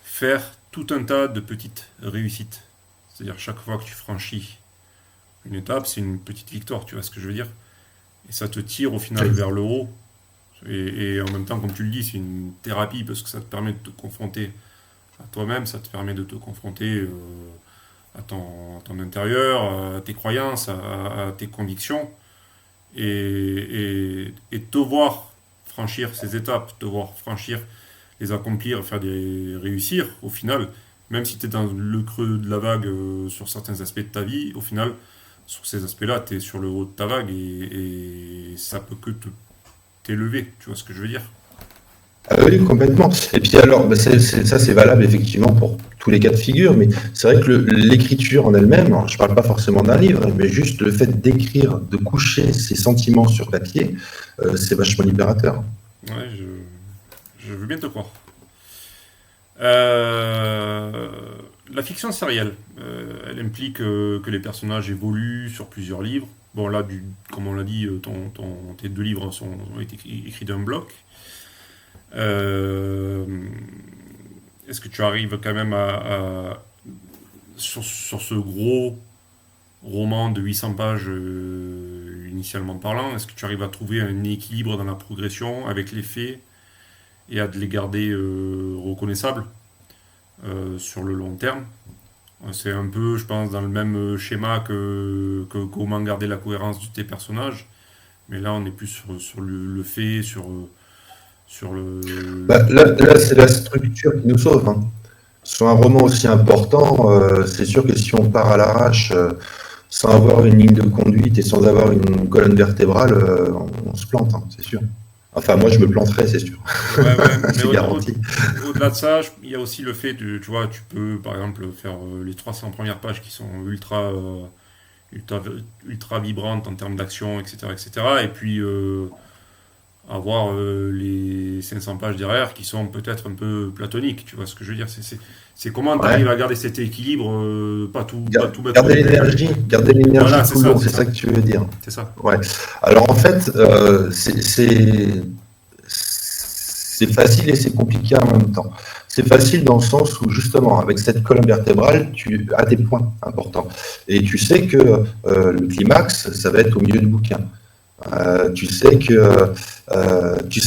faire tout un tas de petites réussites. C'est-à-dire chaque fois que tu franchis une étape, c'est une petite victoire, tu vois ce que je veux dire? Et ça te tire au final vers le haut. Et en même temps, comme tu le dis, c'est une thérapie parce que ça te permet de te confronter à toi-même, ça te permet de te confronter à ton intérieur, à tes croyances, à tes convictions, et te voir franchir ces étapes, te voir franchir, les accomplir, réussir, au final, même si tu es dans le creux de la vague sur certains aspects de ta vie, au final, sur ces aspects-là, tu es sur le haut de ta vague et ça peut que t'élever, tu vois ce que je veux dire? Ah oui, complètement. Et puis alors, ça c'est valable effectivement pour tous les cas de figure, mais c'est vrai que l'écriture en elle-même, alors, je ne parle pas forcément d'un livre, mais juste le fait d'écrire, de coucher ses sentiments sur papier, c'est vachement libérateur. Ouais, je veux bien te croire. Euh, la fiction sérielle, elle implique que les personnages évoluent sur plusieurs livres. Bon, là, comme on l'a dit, tes 2 livres ont été écrits d'un bloc. Euh, Est-ce que tu arrives quand même sur ce gros roman de 800 pages initialement parlant, est-ce que tu arrives à trouver un équilibre dans la progression avec les faits et à les garder reconnaissables sur le long terme? C'est un peu, je pense, dans le même schéma que comment garder la cohérence de tes personnages, mais là on est plus sur le fait, sur le... Là, c'est la structure qui nous sauve, hein. Sur un roman aussi important, c'est sûr que si on part à l'arrache, sans avoir une ligne de conduite et sans avoir une colonne vertébrale, on se plante, hein, c'est sûr. Enfin, moi, je me planterais, c'est sûr. Ouais, ouais, mais C'est garanti. au-delà de ça, il y a aussi le fait de, tu vois, tu peux par exemple faire les 300 premières pages qui sont ultra, ultra vibrantes en termes d'action, etc., etc., et cetera, et puis avoir les 500 pages derrière qui sont peut-être un peu platoniques, tu vois ce que je veux dire? C'est comment tu Ouais. arrives à garder cet équilibre, pas tout mettre au Garder l'énergie Voilà, c'est tout le ça, long, c'est c'est ça ça, que tu veux dire. c'est ça. Ouais. Alors en fait, c'est facile et c'est compliqué en même temps. C'est facile dans le sens où justement, avec cette colonne vertébrale, tu as des points importants. Et tu sais que le climax, ça va être au milieu du bouquin. Tu sais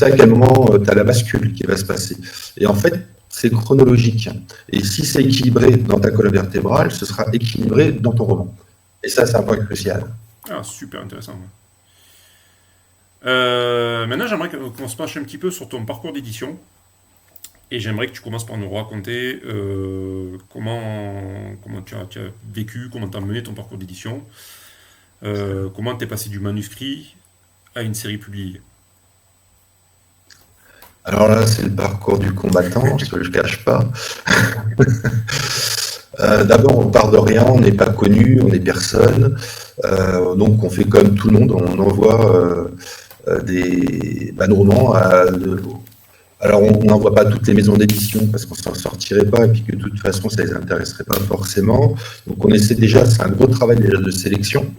à quel moment tu as la bascule qui va se passer. Et en fait, c'est chronologique. Et si c'est équilibré dans ta colonne vertébrale, ce sera équilibré dans ton roman. Et ça, c'est un point crucial. Ah, super intéressant. Maintenant, j'aimerais qu'on se penche un petit peu sur ton parcours d'édition. Et j'aimerais que tu commences par nous raconter comment tu as vécu, comment tu as mené ton parcours d'édition, comment tu es passé du manuscrit à une série publiée. Alors là, c'est le parcours du combattant, je ne le cache pas. D'abord, on part de rien, on n'est pas connu, on n'est personne. Donc, on fait comme tout le monde, on envoie nos romans alors, on n'envoie pas toutes les maisons d'édition parce qu'on s'en sortirait pas et puis que de toute façon, ça les intéresserait pas forcément. Donc, on essaie déjà, c'est un gros travail déjà de sélection,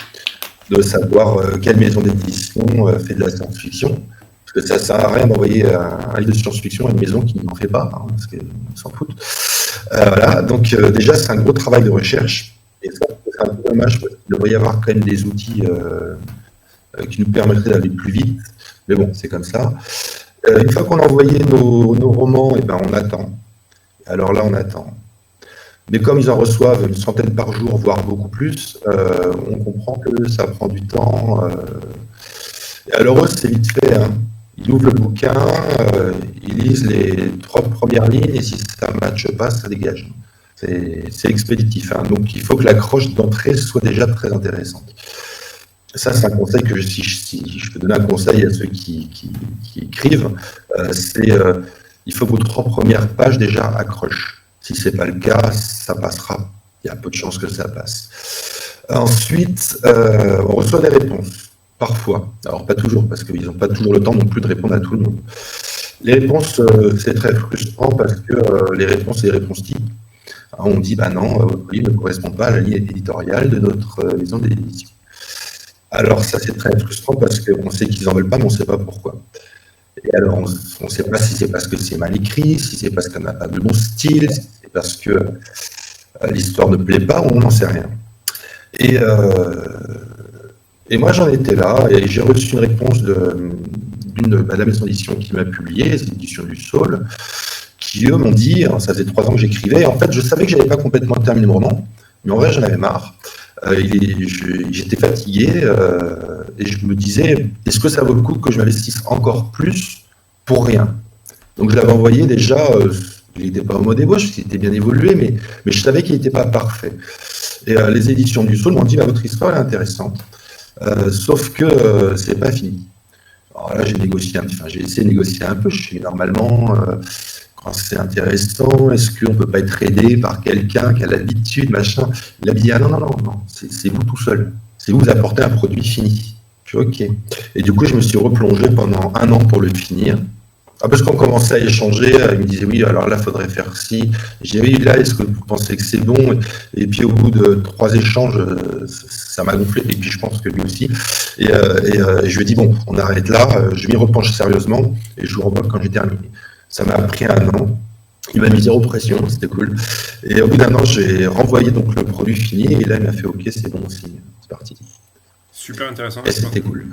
de savoir quelle maison d'édition fait de la science-fiction. Parce que ça sert à rien d'envoyer un livre de science-fiction à une maison qui n'en fait pas, hein, parce qu'ils s'en foutent. Voilà, donc déjà, c'est un gros travail de recherche. Et ça, c'est un peu dommage parce qu'il devrait y avoir quand même des outils qui nous permettraient d'aller plus vite. Mais bon, c'est comme ça. Une fois qu'on a envoyé nos romans, et ben on attend. Alors là, on attend. Mais comme ils en reçoivent une centaine par jour, voire beaucoup plus, on comprend que ça prend du temps. Et alors eux, c'est vite fait. Hein. Ils ouvrent le bouquin, ils lisent les 3 premières lignes, et si ça ne matche pas, ça dégage. C'est expéditif. Hein. Donc il faut que l'accroche d'entrée soit déjà très intéressante. Ça, c'est un conseil que si je peux donner un conseil à ceux qui écrivent, il faut que vos 3 premières pages déjà accrochent. Si ce n'est pas le cas, ça passera. Il y a peu de chances que ça passe. Ensuite, on reçoit des réponses, parfois. Alors, pas toujours, parce qu'ils n'ont pas toujours le temps non plus de répondre à tout le monde. Les réponses, c'est très frustrant parce que les réponses, c'est des réponses types. On dit, non, votre livre ne correspond pas à la ligne éditoriale de notre maison d'édition. Alors ça c'est très frustrant parce qu'on sait qu'ils n'en veulent pas, mais on ne sait pas pourquoi. Et alors on ne sait pas si c'est parce que c'est mal écrit, si c'est parce qu'on n'a pas de bon style, si c'est parce que l'histoire ne plaît pas, on n'en sait rien. Et moi j'en étais là, et j'ai reçu une réponse de la maison d'édition qui m'a publié, les éditions du Saule, qui eux m'ont dit, ça faisait 3 ans que j'écrivais, en fait je savais que je n'avais pas complètement terminé mon roman, mais en vrai j'en avais marre. J'étais fatigué et je me disais, est-ce que ça vaut le coup que je m'investisse encore plus pour rien? Donc je l'avais envoyé déjà, il n'était pas au mot d'ébauche, il était bien évolué, mais je savais qu'il n'était pas parfait. Et les éditions du Saule m'ont dit, votre histoire est intéressante, sauf que c'est pas fini. Alors là, j'ai essayé de négocier un peu, je suis normalement... quand c'est intéressant, est-ce qu'on ne peut pas être aidé par quelqu'un qui a l'habitude, machin. Il a dit, non, c'est vous tout seul. C'est vous apportez un produit fini. Je suis OK. Et du coup, je me suis replongé pendant 1 an pour le finir. Parce qu'on commençait à échanger, il me disait, oui, alors là, il faudrait faire ci. J'ai dit, oui, là, est-ce que vous pensez que c'est bon? Et puis, au bout de 3 échanges, ça m'a gonflé. Et puis, je pense que lui aussi. Et je lui ai dit, bon, on arrête là, je m'y repenche sérieusement et je vous revois quand j'ai terminé. Ça m'a pris 1 an. Il m'a mis 0 pression, c'était cool. Et au bout d'1 an, j'ai renvoyé donc le produit fini. Et là, il m'a fait OK, c'est bon aussi, c'est parti. Super intéressant. Et c'était cool.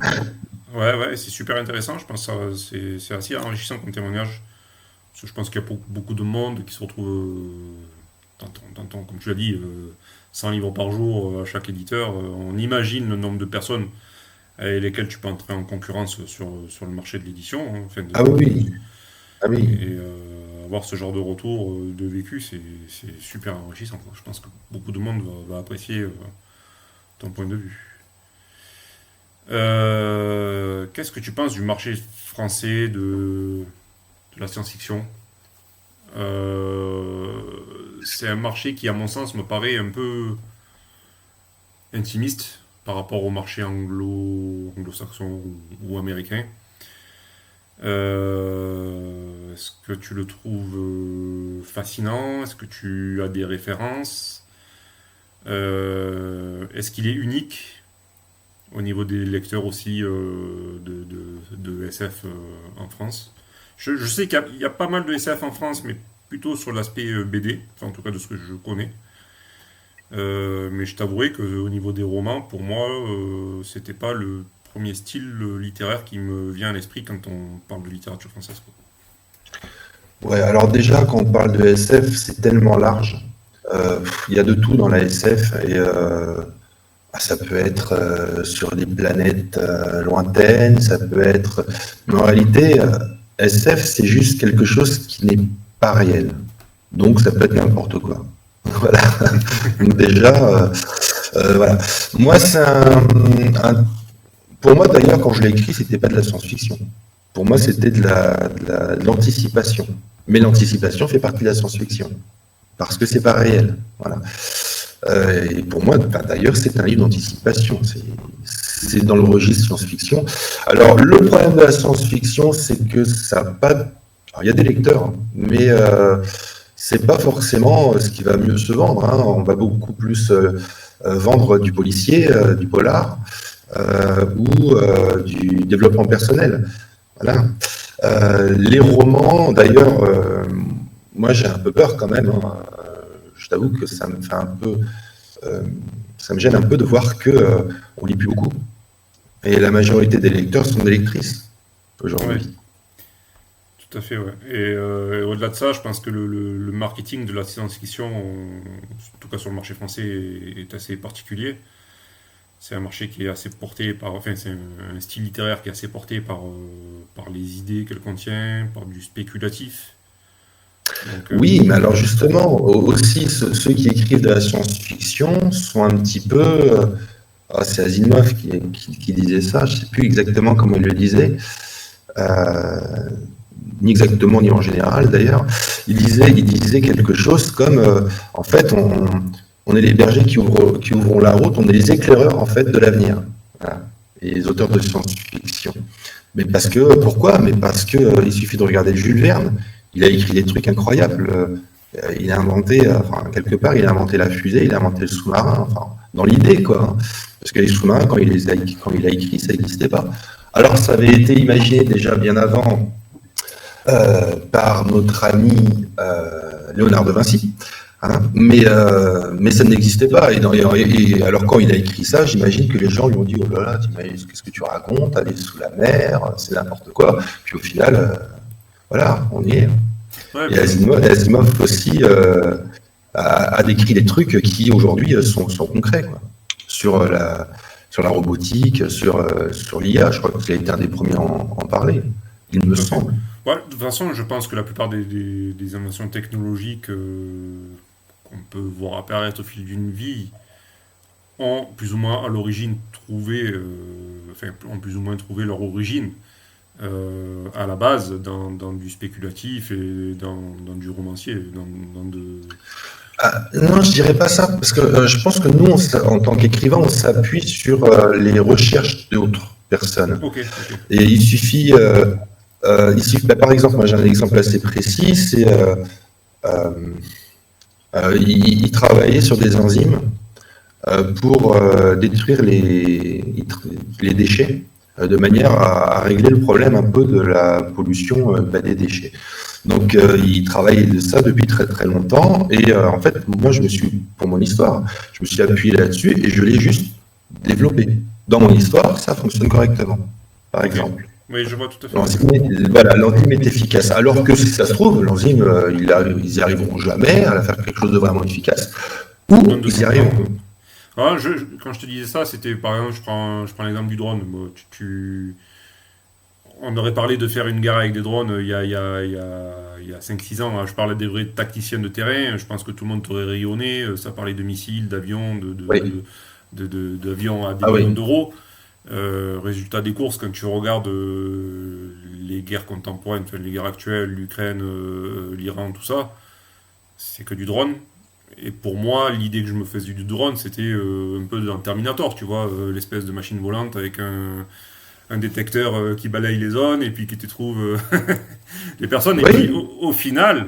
Ouais, c'est super intéressant. Je pense que c'est assez enrichissant comme témoignage. Parce que je pense qu'il y a beaucoup de monde qui se retrouve, comme tu l'as dit, 100 livres par jour à chaque éditeur. On imagine le nombre de personnes avec lesquelles tu peux entrer en concurrence sur le marché de l'édition. Hein, Ah oui, ah oui. Et avoir ce genre de retour de vécu, c'est super enrichissant, quoi. Je pense que beaucoup de monde va apprécier ton point de vue. Qu'est-ce que tu penses du marché français de la science-fiction? C'est un marché qui, à mon sens, me paraît un peu intimiste par rapport au marché anglo-saxon ou américain. Est-ce que tu le trouves fascinant? Est-ce que tu as des références? Est-ce qu'il est unique au niveau des lecteurs aussi de SF en France? Je sais qu'il y a pas mal de SF en France, mais plutôt sur l'aspect BD, enfin en tout cas de ce que je connais. Mais je t'avouerai qu'au niveau des romans, pour moi, c'était pas le premier style littéraire qui me vient à l'esprit quand on parle de littérature française, quoi. Ouais, alors déjà, quand on parle de SF, c'est tellement large. Il y a de tout dans la SF ça peut être sur des planètes lointaines, ça peut être. Mais en réalité, SF, c'est juste quelque chose qui n'est pas réel. Donc, ça peut être n'importe quoi. Voilà. Donc déjà, voilà. Moi, pour moi, d'ailleurs, quand je l'ai écrit, c'était pas de la science-fiction. Pour moi, c'était de l'anticipation. Mais l'anticipation fait partie de la science-fiction parce que c'est pas réel. Voilà. Et pour moi, d'ailleurs, c'est un livre d'anticipation. C'est dans le registre science-fiction. Alors, le problème de la science-fiction, c'est que ça n'a pas. Alors, il y a des lecteurs, hein, mais c'est pas forcément ce qui va mieux se vendre. Hein. On va beaucoup plus vendre du policier, du polar, ou du développement personnel. Voilà. Les romans, d'ailleurs, moi j'ai un peu peur quand même. Hein. Je t'avoue que ça me fait un peu, euh, ça me gêne un peu de voir que on lit plus beaucoup. Et la majorité des lecteurs sont des lectrices Ouais, aujourd'hui. tout à fait, ouais. Et au-delà de ça, je pense que le marketing de la science-fiction, en tout cas sur le marché français, est assez particulier. C'est un marché qui est assez porté par, enfin, c'est un style littéraire qui est assez porté par les idées qu'elle contient, par du spéculatif. Donc, Oui, mais alors justement, aussi ceux qui écrivent de la science-fiction sont un petit peu. C'est Asimov qui disait ça, je ne sais plus exactement comment il le disait, euh, ni exactement ni en général d'ailleurs. Il disait quelque chose comme en fait, on est les bergers qui ouvront la route, on est les éclaireurs en fait de l'avenir. Voilà. Et les auteurs de science-fiction. Mais parce que, pourquoi? Mais parce que il suffit de regarder Jules Verne. Il a écrit des trucs incroyables. Il a inventé, enfin, quelque part, il a inventé la fusée, il a inventé le sous-marin, enfin, dans l'idée, quoi. Hein. Parce que les sous-marins, quand il a écrit, ça n'existait pas. Alors, ça avait été imaginé déjà bien avant par notre ami Léonard de Vinci. Hein, mais ça n'existait pas. Et alors, quand il a écrit ça, j'imagine que les gens lui ont dit: oh là là, qu'est-ce que tu racontes? Aller sous la mer, c'est n'importe quoi. Puis au final, voilà, on y est. ouais, Et Asimov aussi a décrit des trucs qui aujourd'hui sont concrets, quoi. Sur sur la robotique, sur l'IA. Je crois qu'il a été un des premiers à en parler, il me tout à fait. semble. Ouais, de toute façon, je pense que la plupart des inventions technologiques qu'on peut voir apparaître au fil d'une vie ont plus ou moins à l'origine trouvé, enfin, ont plus ou moins trouvé leur origine à la base dans du spéculatif et dans du romancier, dans de... Ah, non, je dirais pas ça, parce que je pense que nous, en tant qu'écrivain, on s'appuie sur les recherches d'autres personnes. Ok, ok, Et bah, par exemple, moi j'ai un exemple assez précis, c'est euh, il travaillait sur des enzymes pour détruire les déchets, de manière à régler le problème un peu de la pollution bah, des déchets. Donc il travaillait de ça depuis très très longtemps et en fait moi pour mon histoire, je me suis appuyé là-dessus et je l'ai juste développé. Dans mon histoire, ça fonctionne correctement, par ok. exemple. Oui, je vois tout à fait, ouais. L'enzyme est efficace. Alors que si ça se trouve, l'enzyme, ils y arriveront jamais à faire quelque chose de vraiment efficace. Donne Ou de ils y tout, ouais. arriveront. Ah, quand je te disais ça, c'était par exemple, je prends l'exemple du drone. Bon, on aurait parlé de faire une guerre avec des drones il y a 5-6 ans. Hein. Je parlais des vrais tacticiens de terrain. Je pense que tout le monde t'aurait rayonné. Ça parlait de missiles, d'avions, Oui. d'avions à des Ah millions oui. d'euros. Résultat des courses, quand tu regardes les guerres contemporaines, enfin, les guerres actuelles, l'Ukraine, l'Iran, tout ça, c'est que du drone. Et pour moi, l'idée que je me faisais du drone, c'était un peu dans Terminator, tu vois, l'espèce de machine volante avec un détecteur qui balaye les zones et puis qui te trouve les personnes. Et puis Oui. au final,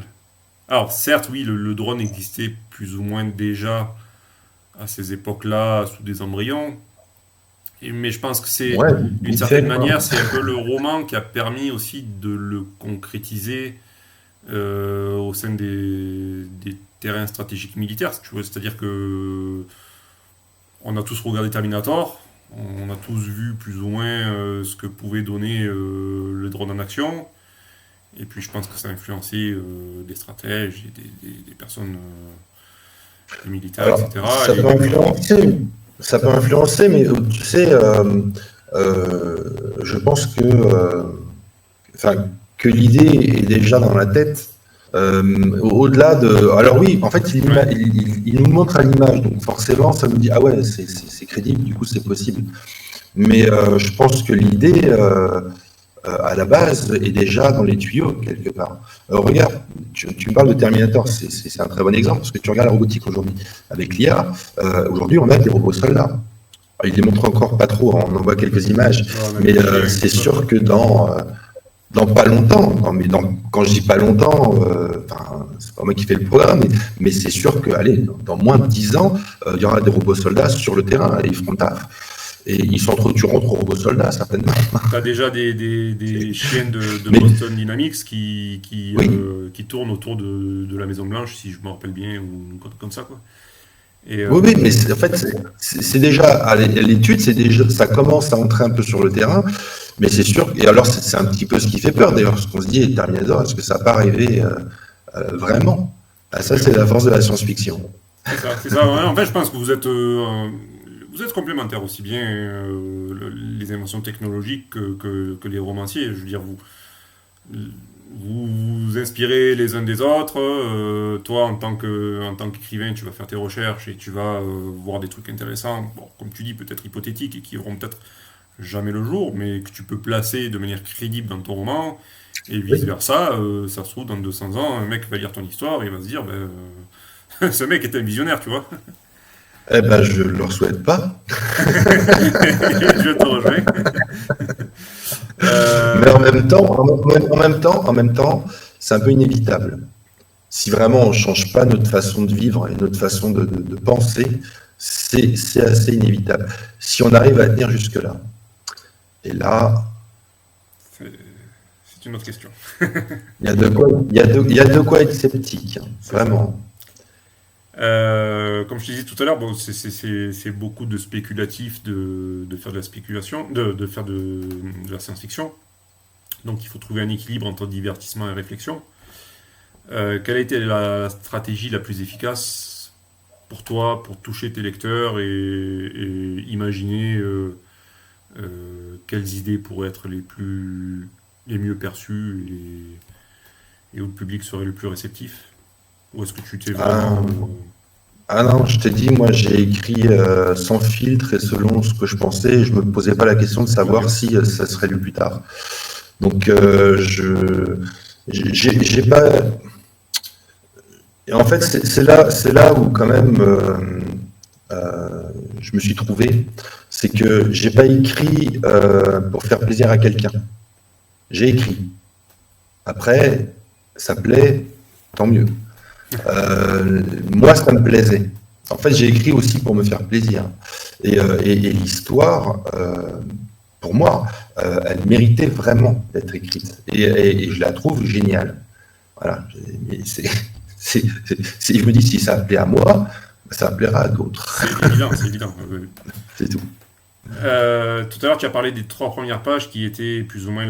alors certes, oui, le drone existait plus ou moins déjà à ces époques-là sous des embryons, mais je pense que c'est, Ouais, d'une vite certaine fait, quoi. manière, c'est un peu le roman qui a permis aussi de le concrétiser au sein des terrains stratégiques militaires. Tu vois, c'est-à-dire que on a tous regardé Terminator. On a tous vu plus ou moins ce que pouvait donner le drone en action. Et puis je pense que ça a influencé des stratèges et des personnes, des militaires, Alors, etc. Et ça peut influencer, mais tu sais, je pense que, enfin, que l'idée est déjà dans la tête. Au-delà de. Alors oui, en fait, ouais, il nous montre à l'image, donc forcément, ça nous dit ah ouais, c'est crédible, du coup, c'est possible. Mais je pense que l'idée, à la base, est déjà dans les tuyaux, quelque part. Regarde, tu parles de Terminator, c'est un très bon exemple, parce que tu regardes la robotique aujourd'hui. Avec l'IA, aujourd'hui, on a des robots soldats. Il les montre encore pas trop, on en voit quelques images, ouais, on a mais des chiens et c'est tout ça. sûr que dans pas longtemps, quand je dis pas longtemps, enfin, c'est pas moi qui fais le programme, mais c'est sûr que, allez, dans moins de 10 ans, il y aura des robots soldats sur le terrain et ils feront le taf. Et ils s'entretueront entre robots soldats, certainement. T'as déjà des chiens de Mais Boston Dynamics oui, qui tournent autour de la Maison Blanche, si je me rappelle bien, ou comme ça, quoi. Et oui, oui, mais en fait, c'est déjà, à l'étude, c'est déjà, ça commence à entrer un peu sur le terrain, mais c'est sûr, et alors c'est un petit peu ce qui fait peur, d'ailleurs, ce qu'on se dit, Terminator, est-ce que ça n'a pas arrivé vraiment? Ah, ça, c'est la force de la science-fiction. c'est ça, c'est ça. Ouais, en fait, je pense que vous êtes complémentaires aussi bien les inventions technologiques que les romanciers. Je veux dire, vous vous inspirez les uns des autres. Toi, en tant qu'écrivain, tu vas faire tes recherches et tu vas voir des trucs intéressants, bon, comme tu dis, peut-être hypothétiques et qui verront peut-être jamais le jour, mais que tu peux placer de manière crédible dans ton roman. Et Oui. vice-versa, ça se trouve, dans 200 ans, un mec va lire ton histoire et il va se dire, ben, ce mec était un visionnaire, tu vois. Eh ben, je ne leur souhaite pas, Je te rejoins. mais en Euh, même temps, en même temps, c'est un peu inévitable. Si vraiment on ne change pas notre façon de vivre et notre façon de penser, c'est assez inévitable. Si on arrive à tenir jusque-là. Et là, c'est c'est une autre question. il y a de quoi, il y a de quoi être sceptique, hein, C'est ça. vraiment. Comme je te disais tout à l'heure, bon, c'est beaucoup de spéculatif de faire de la spéculation, de faire de la science-fiction. Donc il faut trouver un équilibre entre divertissement et réflexion. Quelle a été la stratégie la plus efficace pour toi, pour toucher tes lecteurs et imaginer quelles idées pourraient être les mieux perçues et où le public serait le plus réceptif? Ou est-ce que tu t'es Ah, vraiment... ah non, je te dis, moi j'ai écrit sans filtre et selon ce que je pensais, je me posais pas la question de Ok. savoir si ça serait lu plus tard. Donc j'ai pas. Et en fait, c'est là où quand même je me suis trouvé, c'est que j'ai pas écrit pour faire plaisir à quelqu'un. J'ai écrit. Après, ça plaît, tant mieux. Moi, ça me plaisait. En fait, j'ai écrit aussi pour me faire plaisir. Et l'histoire, pour moi, elle méritait vraiment d'être écrite. Et je la trouve géniale. Voilà. Mais je me dis, si ça plaît à moi, ça plaira à d'autres. C'est évident, c'est évident. C'est tout. Tout à l'heure, tu as parlé des trois premières pages qui étaient plus ou moins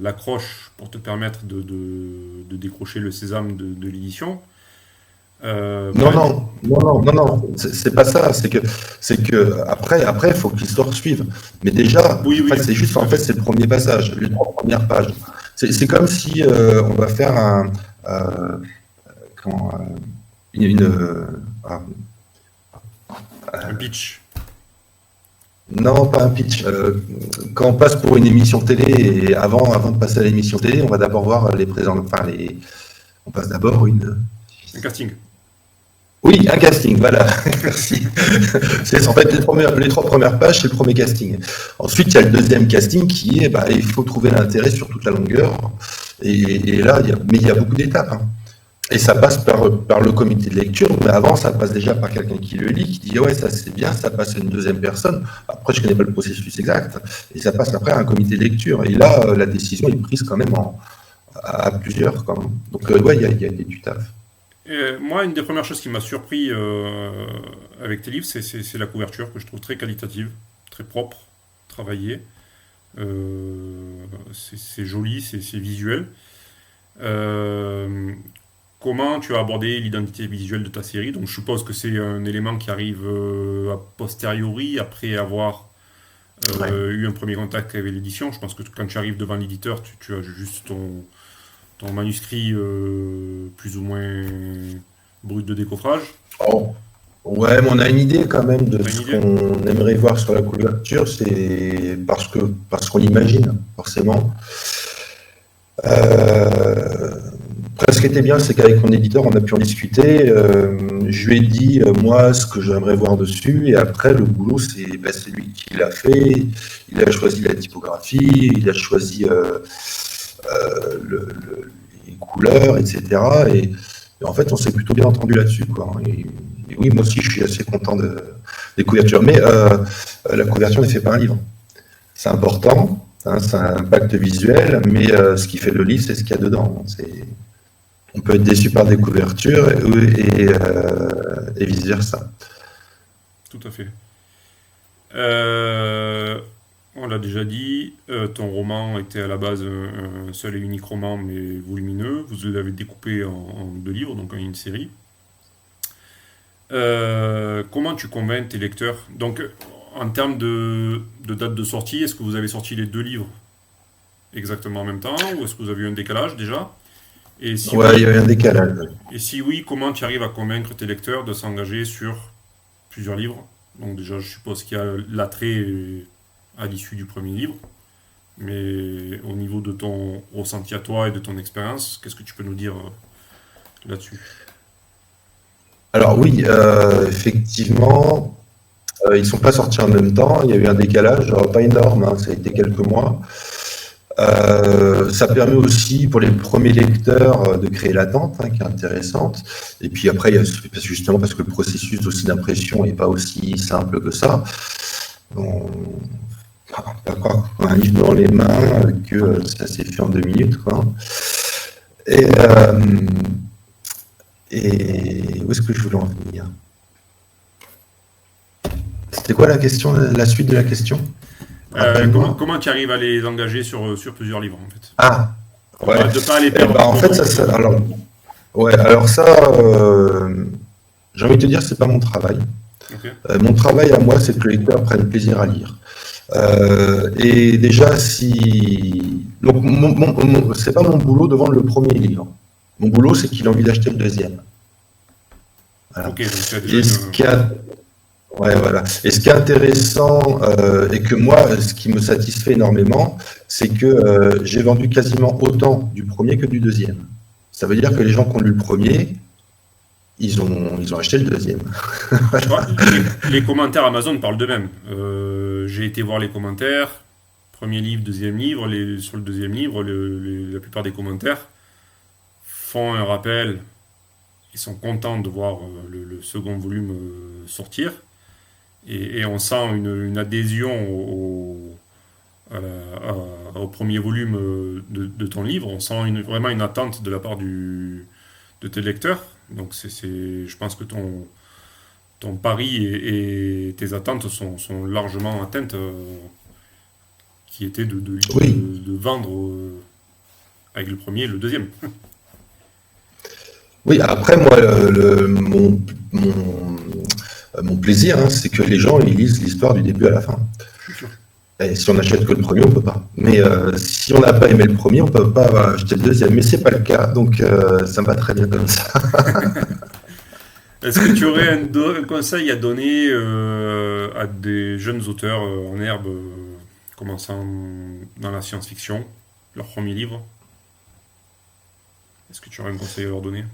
l'accroche pour te permettre de décrocher le sésame de l'édition. Non, Moi, une des- non, non, non, non, non, c'est pas ça. C'est que après, il faut que l'histoire suive. Mais déjà, Oui, en fait, oui, c'est juste, tout à en fait, fait. c'est le premier passage, les trois premières pages. C'est comme si on va faire euh, comment, ah, Un pitch. non, pas un pitch. Quand on passe pour une émission télé, et avant de passer à l'émission télé, on va d'abord voir les présents, enfin on passe d'abord une. Un casting. Oui, un casting, voilà. Merci. C'est en fait les trois premières pages, c'est le premier casting. Ensuite, il y a le deuxième casting qui est, bah, il faut trouver l'intérêt sur toute la longueur. Et là, mais il y a beaucoup d'étapes, hein. Et ça passe par le comité de lecture, mais avant, ça passe déjà par quelqu'un qui le lit, qui dit ouais, ça c'est bien, ça passe à une deuxième personne. Après, je connais pas le processus exact, et ça passe après à un comité de lecture. Et là, la décision est prise quand même à plusieurs, quand même. Donc, ouais, il y a du taf. Moi, une des premières choses qui m'a surpris avec tes livres, c'est la couverture que je trouve très qualitative, très propre, travaillée. C'est joli, c'est visuel. Euh, Comment tu as abordé l'identité visuelle de ta série? Donc je suppose que c'est un élément qui arrive a posteriori, après avoir Ouais. eu un premier contact avec l'édition. Je pense que quand tu arrives devant l'éditeur, tu as juste ton manuscrit plus ou moins brut de décoffrage. Oh. Ouais, mais on a une idée quand même de T'as une ce idée? qu'on aimerait voir sur la couverture, c'est parce qu'on l'imagine, forcément. Euh, Après, ce qui était bien, c'est qu'avec mon éditeur, on a pu en discuter. Je lui ai dit, moi, ce que j'aimerais voir dessus, et après, le boulot, c'est lui qui l'a fait. Il a choisi la typographie, il a choisi les couleurs, etc. Et en fait, on s'est plutôt bien entendu là-dessus, quoi. Et oui, moi aussi, je suis assez content des couvertures. Mais la couverture ne fait pas un livre. C'est important, hein, c'est un impact visuel, mais ce qui fait le livre, c'est ce qu'il y a dedans. On peut être déçu par des couvertures et vice-versa. Tout à fait. Euh, on l'a déjà dit, ton roman était à la base un seul et unique roman, mais volumineux. Vous l'avez découpé en deux livres, donc en une série. Comment tu convaincs tes lecteurs? Donc, en termes de date de sortie, est-ce que vous avez sorti les deux livres exactement en même temps, ou est-ce que vous avez eu un décalage déjà? Et si Ouais, il y oui, a eu un décalage. et si oui, comment tu arrives à convaincre tes lecteurs de s'engager sur plusieurs livres? Donc déjà, je suppose qu'il y a l'attrait à l'issue du premier livre, mais au niveau de ton ressenti à toi et de ton expérience, qu'est-ce que tu peux nous dire là-dessus? Alors oui, effectivement, ils ne sont pas sortis en même temps. Il y a eu un décalage, alors pas énorme, hein, ça a été quelques mois. Ça permet aussi pour les premiers lecteurs de créer l'attente, hein, qui est intéressante. Et puis après, justement parce que le processus aussi d'impression n'est pas aussi simple que ça. On pas croire qu'on a un livre dans les mains, que ça s'est fait en 2 minutes, quoi. Et, et où est-ce que je voulais en venir? C'était quoi la question, la suite de la question? Rappelle-moi. Comment tu arrives à les engager sur plusieurs livres, en fait? Ah, ouais. De pas les Eh perdre ben, en en fait, cours. alors, ouais, alors ça, j'ai envie de te dire, c'est pas mon travail. Ok. Mon travail à moi, c'est que le lecteur prenne plaisir à lire. Et déjà, si. Donc, c'est pas mon boulot de vendre le premier livre. Mon boulot, c'est qu'il a envie d'acheter le deuxième. Voilà. Ok, donc tu as déjà Et ce qui a- Ouais, voilà. Et ce qui est intéressant, et que moi, ce qui me satisfait énormément, c'est que j'ai vendu quasiment autant du premier que du deuxième. Ça veut dire que les gens qui ont lu le premier, ils ont acheté le deuxième. Ouais, les commentaires Amazon parlent d'eux-mêmes. J'ai été voir les commentaires, premier livre, deuxième livre. Sur le deuxième livre, la plupart des commentaires font un rappel. Ils sont contents de voir le second volume sortir. Et on sent une adhésion au premier volume de ton livre. On sent vraiment une attente de la part de tes lecteurs. Donc je pense que ton pari et tes attentes sont largement atteintes, qui étaient Oui, de vendre avec le premier et le deuxième. oui. Après, moi, mon plaisir, hein, c'est que les gens ils lisent l'histoire du début à la fin. Bien sûr. Et si on n'achète que le premier, on peut pas. Mais si on n'a pas aimé le premier, on peut pas acheter le deuxième. Mais c'est pas le cas, donc ça me va très bien comme ça. Est-ce que tu aurais un conseil à donner à des jeunes auteurs en herbe commençant dans la science-fiction, leur premier livre? Est-ce que tu aurais un conseil à leur donner?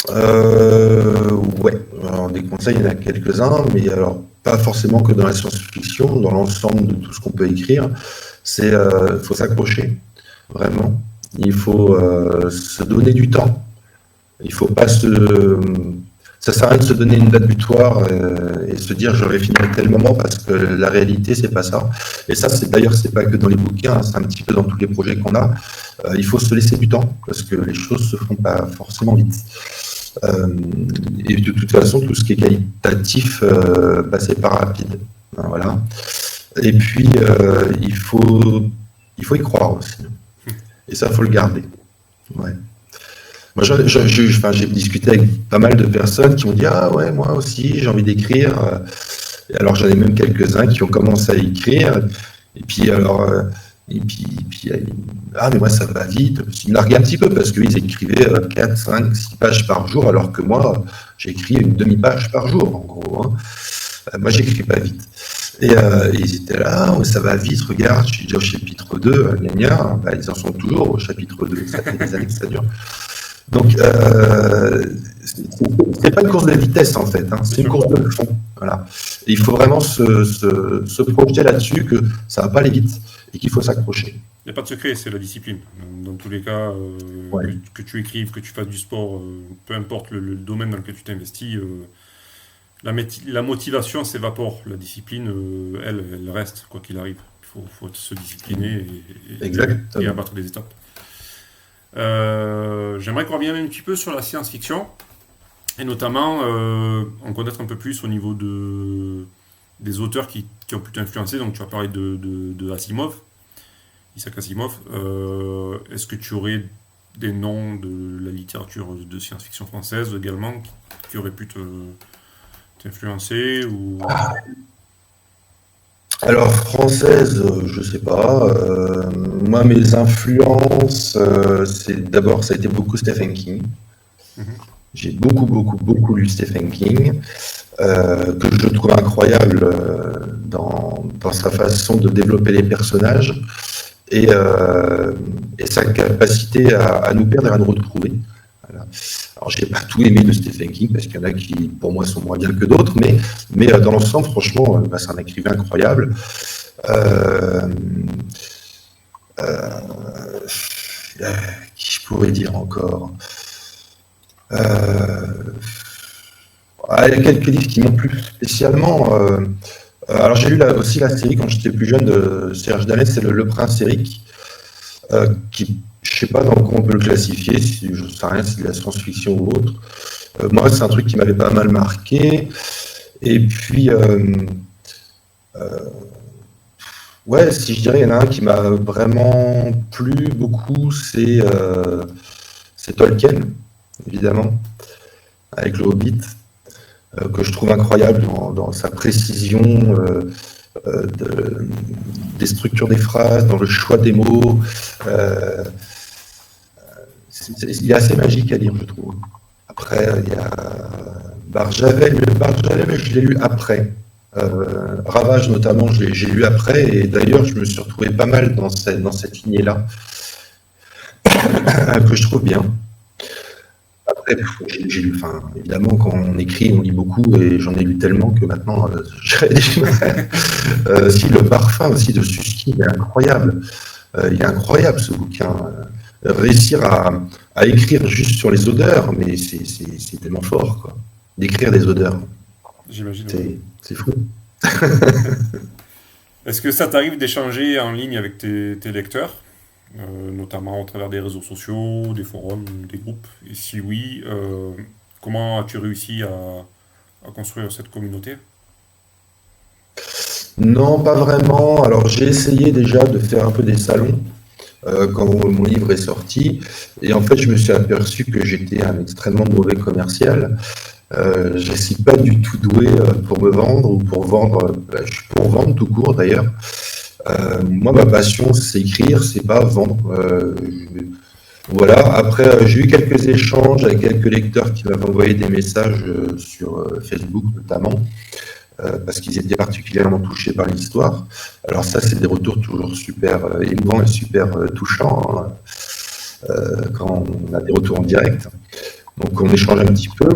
Ouais, alors, des conseils, il y en a quelques-uns, mais alors pas forcément que dans la science-fiction, dans l'ensemble de tout ce qu'on peut écrire. Faut s'accrocher, vraiment. Il faut se donner du temps. Il faut pas ça sert à rien de se donner une date butoir et se dire je vais finir à tel moment parce que la réalité c'est pas ça. Et ça c'est pas que dans les bouquins, hein, c'est un petit peu dans tous les projets qu'on a. Il faut se laisser du temps parce que les choses se font pas forcément vite. Euh, et de toute façon, tout ce qui est qualitatif, c'est pas rapide. Hein, voilà. Et puis, il faut y croire aussi. Et ça, il faut le garder. Ouais. Moi, j'ai discuté avec pas mal de personnes qui m'ont dit ah ouais, moi aussi, j'ai envie d'écrire. Et alors, j'en ai même quelques-uns qui ont commencé à écrire. Et puis, ah, mais moi, ça va vite. Ils me larguaient un petit peu parce qu'ils écrivaient 4, 5, 6 pages par jour, alors que moi, j'écris une demi-page par jour, en gros. Hein. Moi, j'écris pas vite. Et ils étaient là, oh, ça va vite, regarde, je suis déjà au chapitre 2, gna gna. Ils en sont toujours au chapitre 2, ça fait des années que ça dure. Donc, c'est pas une course de vitesse en fait, hein, c'est une course de fond. Voilà. Et il faut vraiment se projeter là-dessus que ça va pas aller vite et qu'il faut s'accrocher. Il n'y a pas de secret, c'est la discipline. Dans tous les cas, Ouais. que tu écrives, que tu fasses du sport, peu importe le domaine dans lequel tu t'investis, la motivation s'évapore. La discipline, elle reste, quoi qu'il arrive. Il faut se discipliner et Exactement. abattre des étapes. J'aimerais qu'on revienne un petit peu sur la science-fiction et notamment en connaître un peu plus au niveau des auteurs qui ont pu t'influencer. Donc tu as parlé de Asimov, Isaac Asimov. Est-ce que tu aurais des noms de la littérature de science-fiction française également qui auraient pu t'influencer ou... Alors française, je sais pas. Moi, mes influences, d'abord, ça a été beaucoup Stephen King. Mhm. J'ai beaucoup, beaucoup, beaucoup lu Stephen King, que je trouve incroyable dans sa façon de développer les personnages et sa capacité à nous perdre et à nous retrouver. Voilà. Alors, je n'ai pas tout aimé de Stephen King, parce qu'il y en a qui, pour moi, sont moins bien que d'autres, mais dans l'ensemble, franchement, c'est un écrivain incroyable. Euh, euh, qui je pourrais dire encore euh, il y a quelques livres qui m'ont plu spécialement. Alors j'ai lu aussi la série quand j'étais plus jeune de Serge Dallet, c'est le Prince Eric, qui je sais pas dans quoi on peut le classifier, si, je sais rien si c'est de la science-fiction ou autre. Moi c'est un truc qui m'avait pas mal marqué. Et puis ouais, si je dirais il y en a un qui m'a vraiment plu beaucoup, c'est Tolkien, évidemment, avec le Hobbit. Que je trouve incroyable dans sa précision des structures des phrases, dans le choix des mots. Euh, il est assez magique à lire, je trouve. Après, il y a Barjavel, mais je l'ai lu après. Ravage, notamment, j'ai lu après, et d'ailleurs, je me suis retrouvé pas mal dans cette lignée-là, que je trouve bien. Après, j'ai lu, enfin, évidemment, quand on écrit, on lit beaucoup, et j'en ai lu tellement que maintenant, j'ai du mal. Si le parfum aussi de Susskind il est incroyable. Il est incroyable ce bouquin. Réussir à écrire juste sur les odeurs, mais c'est tellement fort, quoi. D'écrire des odeurs, J'imagine. Ouais. c'est fou. Est-ce que ça t'arrive d'échanger en ligne avec tes lecteurs, notamment au travers des réseaux sociaux, des forums, des groupes? Et si oui, comment as-tu réussi à construire cette communauté? Non, pas vraiment. Alors, j'ai essayé déjà de faire un peu des salons quand mon livre est sorti, et en fait, je me suis aperçu que j'étais un extrêmement mauvais commercial. Je ne suis pas du tout doué pour me vendre ou pour vendre. Je suis pour vendre tout court d'ailleurs. Moi, ma passion, c'est écrire, c'est pas vendre. Voilà. Après, j'ai eu quelques échanges avec quelques lecteurs qui m'avaient envoyé des messages sur Facebook notamment, parce qu'ils étaient particulièrement touchés par l'histoire. Alors ça, c'est des retours toujours super émouvants et super touchants, hein, quand on a des retours en direct. Donc on échange un petit peu,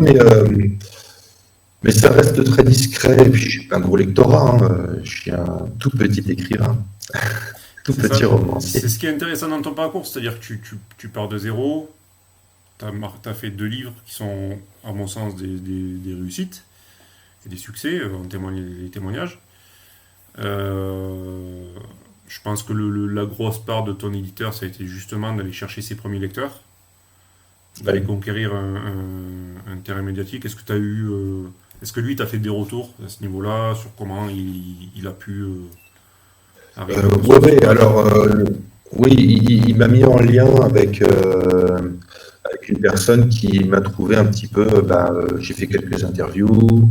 mais ça reste très discret. Et puis je suis pas un gros lectorat, hein, je suis un tout petit écrivain, tout C'est ça. petit C'est romancier. ce qui est intéressant dans ton parcours, c'est-à-dire que tu pars de zéro, tu as fait 2 livres qui sont, à mon sens, des réussites et des succès, en les témoignages. Euh, je pense que la grosse part de ton éditeur, ça a été justement d'aller chercher ses premiers lecteurs. d'aller conquérir un terrain médiatique. Est-ce que tu as eu, est-ce que lui t'a fait des retours à ce niveau-là sur comment il a pu arriver un peu Ouais, sur ce ouais, projet? alors, oui, il m'a mis en lien avec une personne qui m'a trouvé un petit peu, j'ai fait quelques interviews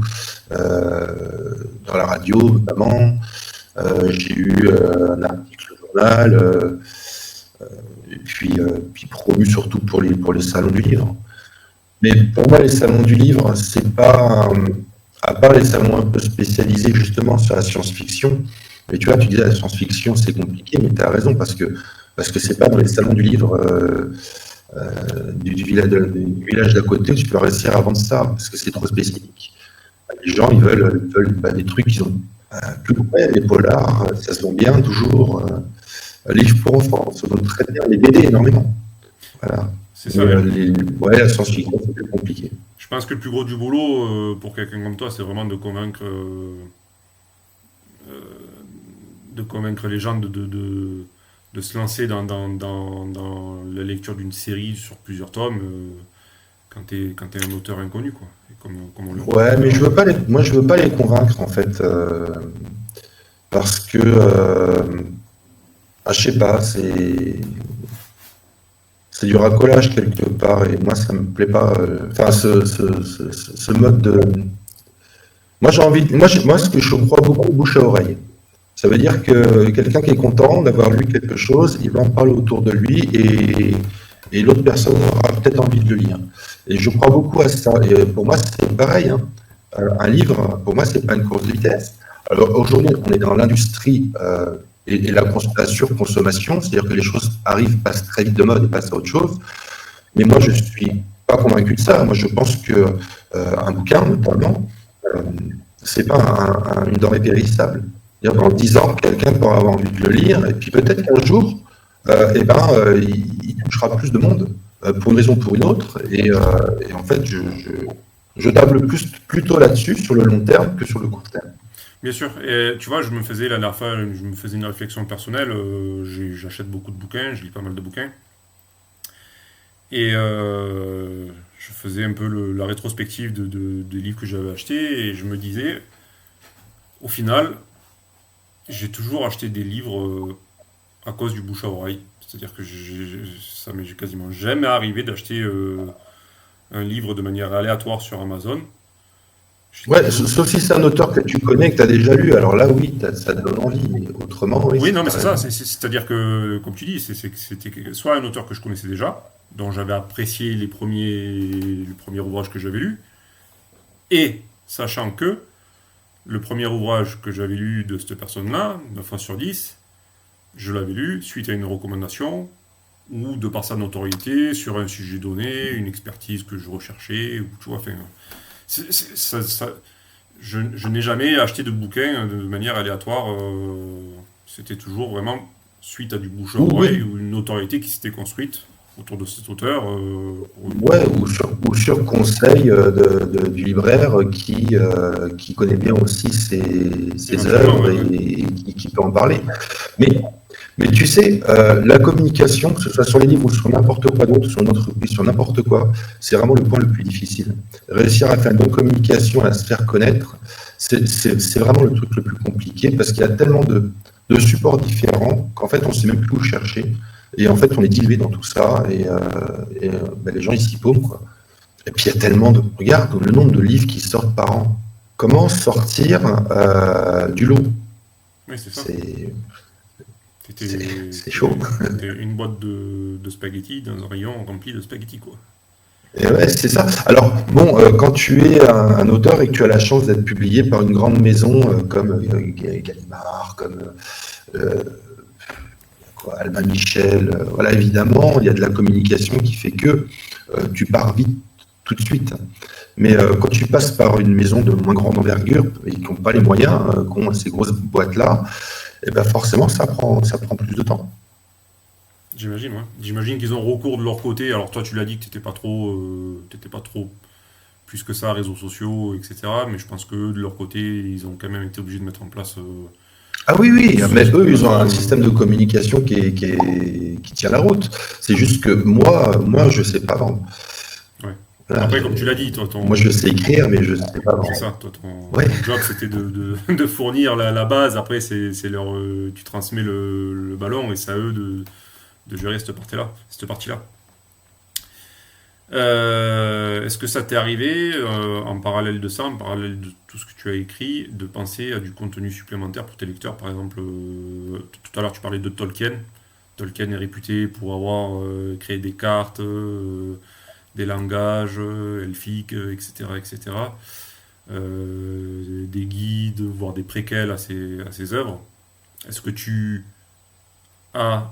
dans la radio notamment. J'ai eu un article au journal, puis promu surtout pour les salons du livre. Mais pour moi, les salons du livre, c'est pas, à part les salons un peu spécialisés justement sur la science-fiction. Mais tu vois, tu disais la science-fiction, c'est compliqué, mais tu as raison parce que c'est pas dans les salons du livre du village d'à côté que tu peux réussir à vendre ça parce que c'est trop spécifique. Les gens, ils veulent des trucs qui sont plus près, les polars, ça se vend bien toujours. Livres pour enfants, ça se vend très bien, les BD énormément. Voilà. C'est ça. Mais ouais, la science-fiction, c'est plus compliqué. Je pense que le plus gros du boulot pour quelqu'un comme toi, c'est vraiment de convaincre les gens de se lancer dans la lecture d'une série sur plusieurs tomes quand t'es un auteur inconnu, quoi. Et comme on le voit Ouais, tout à mais l'heure. moi, je veux pas les convaincre, en fait, parce que, je sais pas, c'est du racolage quelque part, et moi, ça me plaît pas. Enfin, ce mode de. Moi, j'ai envie. Moi, ce que je crois beaucoup, bouche à oreille. Ça veut dire que quelqu'un qui est content d'avoir lu quelque chose, il va en parler autour de lui et l'autre personne aura peut-être envie de le lire. Et je crois beaucoup à ça. Et pour moi, c'est pareil, hein. Un livre, pour moi, c'est pas une course de vitesse. Alors aujourd'hui, on est dans l'industrie et la surconsommation, c'est-à-dire que les choses arrivent, passent très vite de mode et passent à autre chose. Mais moi, je suis pas convaincu de ça. Moi, je pense que un bouquin, notamment, euh, c'est pas une denrée périssable. C'est-à-dire, dans 10 ans, quelqu'un pourra avoir envie de le lire, et puis peut-être qu'un jour, il touchera plus de monde, pour une raison ou pour une autre. Et en fait, je table plutôt là-dessus, sur le long terme, que sur le court terme. Bien sûr. Et tu vois, je me faisais la dernière fois, je me faisais une réflexion personnelle. J'achète beaucoup de bouquins, je lis pas mal de bouquins. Et je faisais un peu la rétrospective des livres que j'avais achetés et je me disais, au final, j'ai toujours acheté des livres à cause du bouche à oreille. C'est-à-dire que ça m'est quasiment jamais arrivé d'acheter un livre de manière aléatoire sur Amazon. J'ai Ouais, toujours. sauf si c'est un auteur que tu connais, que tu as déjà lu, alors là, oui, ça te donne envie, mais autrement, oui, Oui, non, tu mais as c'est ça. raison. C'est-à-dire que, comme tu dis, c'était soit un auteur que je connaissais déjà, dont j'avais apprécié les premiers ouvrages que j'avais lus, et sachant que le premier ouvrage que j'avais lu de cette personne-là, 9 fois sur 10, je l'avais lu suite à une recommandation ou de par sa notoriété sur un sujet donné, une expertise que je recherchais, ou tu vois, enfin, je n'ai jamais acheté de bouquin de manière aléatoire. C'était toujours vraiment suite à du bouche à Oui, oreille oui. ou une notoriété qui s'était construite autour de cet auteur. Ouais, ou sur conseil du libraire qui connaît bien aussi ses Éventuellement, œuvres ouais, ouais. et qui peut en parler. Mais, mais tu sais, la communication, que ce soit sur les livres ou sur n'importe quoi d'autre, sur une entreprise, sur n'importe quoi, c'est vraiment le point le plus difficile. Réussir à faire une bonne communication, à se faire connaître, c'est vraiment le truc le plus compliqué parce qu'il y a tellement de supports différents qu'en fait, on ne sait même plus où chercher. Et en fait, on est dilué dans tout ça et les gens, ils s'y paument, quoi. Et puis, il y a tellement de. Regarde le nombre de livres qui sortent par an. Comment sortir du lot? Oui, c'est ça. C'est T'étais, c'est chaud. t'étais une boîte de spaghettis dans un rayon rempli de spaghettis, quoi. Et ouais, c'est ça. Alors, bon, quand tu es un auteur et que tu as la chance d'être publié par une grande maison comme Gallimard, comme euh, quoi, Albin Michel, voilà, évidemment, il y a de la communication qui fait que tu pars vite tout de suite. Mais quand tu passes par une maison de moins grande envergure et qui n'ont pas les moyens, qui ont ces grosses boîtes-là, et ben forcément, ça prend plus de temps. J'imagine, ouais. J'imagine qu'ils ont recours de leur côté. Alors toi, tu l'as dit que t'étais pas trop plus que ça, réseaux sociaux, etc. Mais je pense que de leur côté, ils ont quand même été obligés de mettre en place. Ah oui, oui, mais eux, ils ont un système de communication qui tient la route. C'est juste que moi, je sais pas vendre. Ouais. Voilà, Après, comme tu l'as dit, toi, moi, je sais écrire, mais je sais pas c'est vendre. ça, toi, Ouais. ton job, c'était de fournir la base. Après, tu transmets le ballon et c'est à eux de gérer cette partie-là. Cette partie-là. Est-ce que ça t'est arrivé, en parallèle de ça, en parallèle de tout ce que tu as écrit, de penser à du contenu supplémentaire pour tes lecteurs? Par exemple, tout à l'heure tu parlais de Tolkien. Tolkien est réputé pour avoir créé des cartes, des langages elfiques, etc., etc. Des guides, voire des préquels à ses œuvres. Est-ce que tu as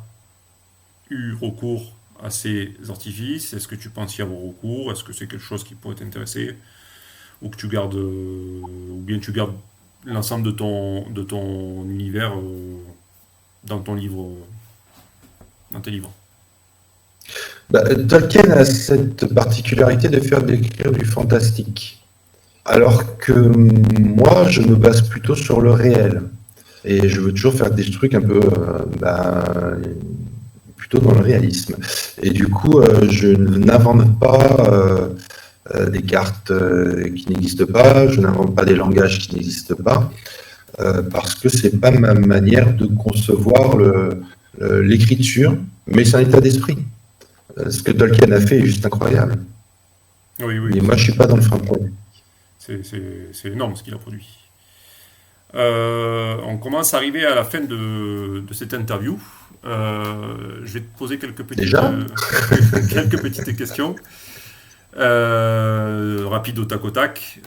eu recours à ces artifices? Est-ce que tu penses y avoir recours? Est-ce que c'est quelque chose qui pourrait t'intéresser? Ou que tu gardes, ou bien tu gardes l'ensemble de ton univers dans ton livre, dans tes livres? Bah, Tolkien a cette particularité de faire d'écrire du fantastique, alors que moi, je me base plutôt sur le réel. Et je veux toujours faire des trucs un peu plutôt dans le réalisme. Et du coup, je n'invente pas des cartes qui n'existent pas, je n'invente pas des langages qui n'existent pas, parce que c'est pas ma manière de concevoir l'écriture, mais c'est un état d'esprit. Ce que Tolkien a fait est juste incroyable. Oui, oui, Mais moi, je suis pas dans le fin produit. c'est énorme ce qu'il a produit. On commence à arriver à la fin de cette interview. Je vais te poser Déjà, quelques petites questions. Rapide au tac au tac.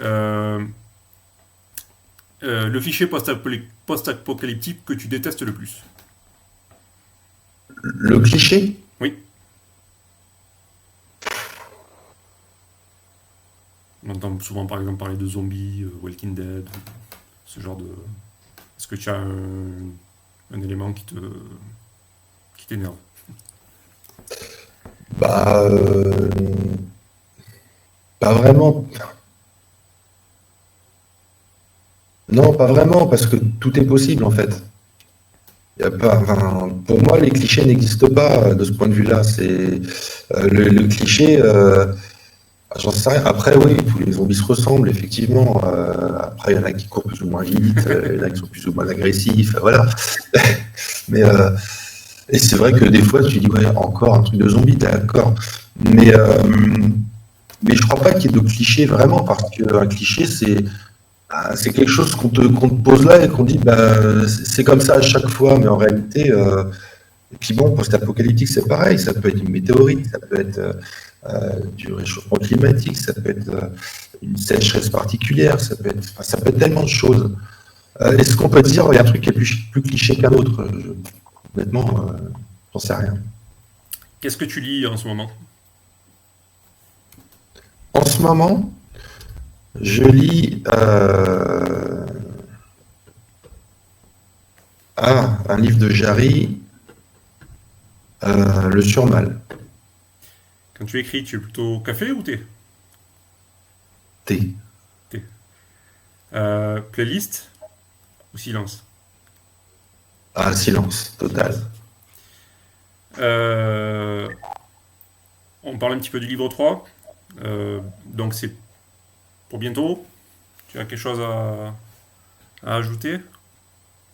Le fichier post-apocalyptique que tu détestes le plus? le cliché, Oui, on entend souvent par exemple parler de zombies, Walking Dead, ce genre de. Est-ce que tu as un élément qui t'énerve? bah, pas vraiment. Non, pas vraiment, parce que tout est possible en fait. Y a pas, enfin, pour moi, les clichés n'existent pas de ce point de vue-là. C'est le cliché. J'en sais rien. Après, oui, tous les zombies se ressemblent, effectivement. Après, il y en a qui courent plus ou moins vite, il y en a qui sont plus ou moins agressifs, voilà. Mais et c'est vrai que des fois, tu dis, ouais, encore un truc de zombie, d'accord. Mais, euh, mais je crois pas qu'il y ait de clichés vraiment, parce qu'un cliché, c'est quelque chose qu'on te pose là et qu'on dit, bah, c'est comme ça à chaque fois, mais en réalité, et puis bon, post-apocalyptique, c'est pareil, ça peut être une météorite, ça peut être du réchauffement climatique, ça peut être une sécheresse particulière, enfin, ça peut être tellement de choses. Est-ce qu'on peut dire il y a un truc qui est plus cliché qu'un autre? Honnêtement, j'en sais rien. Qu'est-ce que tu lis en ce moment? En ce moment, je lis un livre de Jarry, Le Surmal, Quand tu écris, tu es plutôt café ou thé? T. Thé. Playlist ou silence? Ah, silence, total. Euh, on parle un petit peu du livre 3. Donc c'est pour bientôt. Tu as quelque chose à ajouter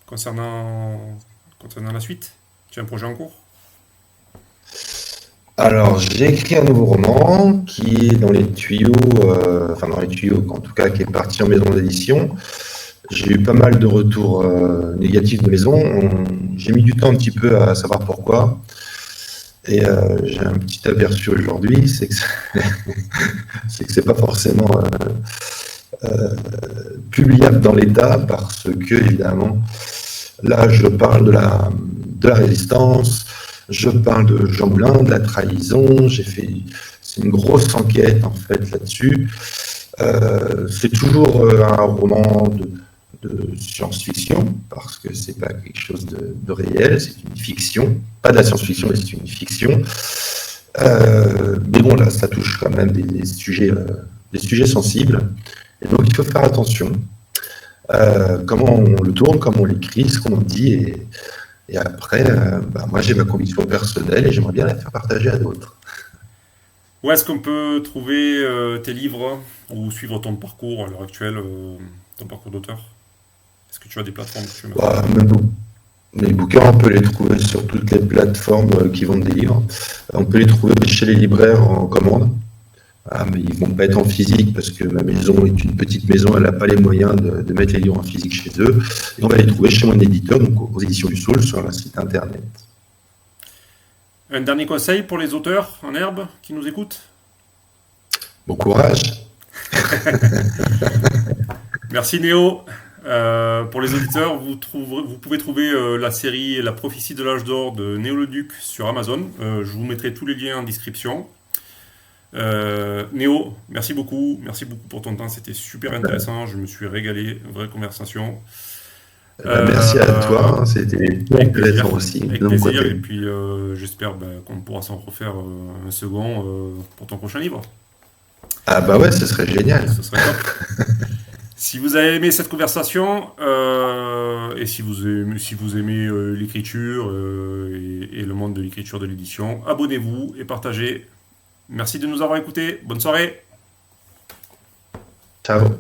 concernant la suite? Tu as un projet en cours? Alors, j'ai écrit un nouveau roman qui est dans les tuyaux, enfin dans les tuyaux, en tout cas qui est parti en maison d'édition. J'ai eu pas mal de retours négatifs de maison. J'ai mis du temps un petit peu à savoir pourquoi. Et j'ai un petit aperçu aujourd'hui, c'est que c'est pas forcément publiable dans l'état parce que, évidemment, là, je parle de la résistance, je parle de Jean Moulin, de la trahison, c'est une grosse enquête, en fait, là-dessus. C'est toujours un roman de science-fiction, parce que c'est pas quelque chose de réel, c'est une fiction. Pas de la science-fiction, mais c'est une fiction. Mais bon, là, ça touche quand même des sujets sensibles. Et donc, il faut faire attention. comment on le tourne, comment on l'écrit, ce qu'on dit. Et après, moi j'ai ma conviction personnelle et j'aimerais bien la faire partager à d'autres. Où est-ce qu'on peut trouver tes livres ou suivre ton parcours à l'heure actuelle, ton parcours d'auteur? Est-ce que tu as des plateformes que tu veux mettre en Bah, avant? mes bouquins, on peut les trouver sur toutes les plateformes qui vendent des livres. On peut les trouver chez les libraires en commande. Mais ils vont pas être en physique parce que ma maison est une petite maison, elle n'a pas les moyens de mettre les livres en physique chez eux. Et on va les trouver chez mon éditeur, donc aux éditions du Saule, sur un site internet. Un dernier conseil pour les auteurs en herbe qui nous écoutent? Bon courage. Merci Néo. Pour les auditeurs, vous pouvez trouver la série La prophétie de l'âge d'or de Néo le Duc sur Amazon. Je vous mettrai tous les liens en description. Néo, merci beaucoup. Merci beaucoup pour ton temps. C'était super intéressant. Je me suis régalé. Vraie conversation. Merci à toi, c'était Avec plaisir. intéressant aussi Avec de mon plaisir. Et côté. puis j'espère qu'on pourra s'en refaire un second pour ton prochain livre. Ah bah ouais, ce serait génial. Ce serait top. Si vous avez aimé cette conversation et si vous aimez l'écriture et le monde de l'écriture de l'édition, abonnez-vous et partagez. Merci de nous avoir écoutés. Bonne soirée. Ciao.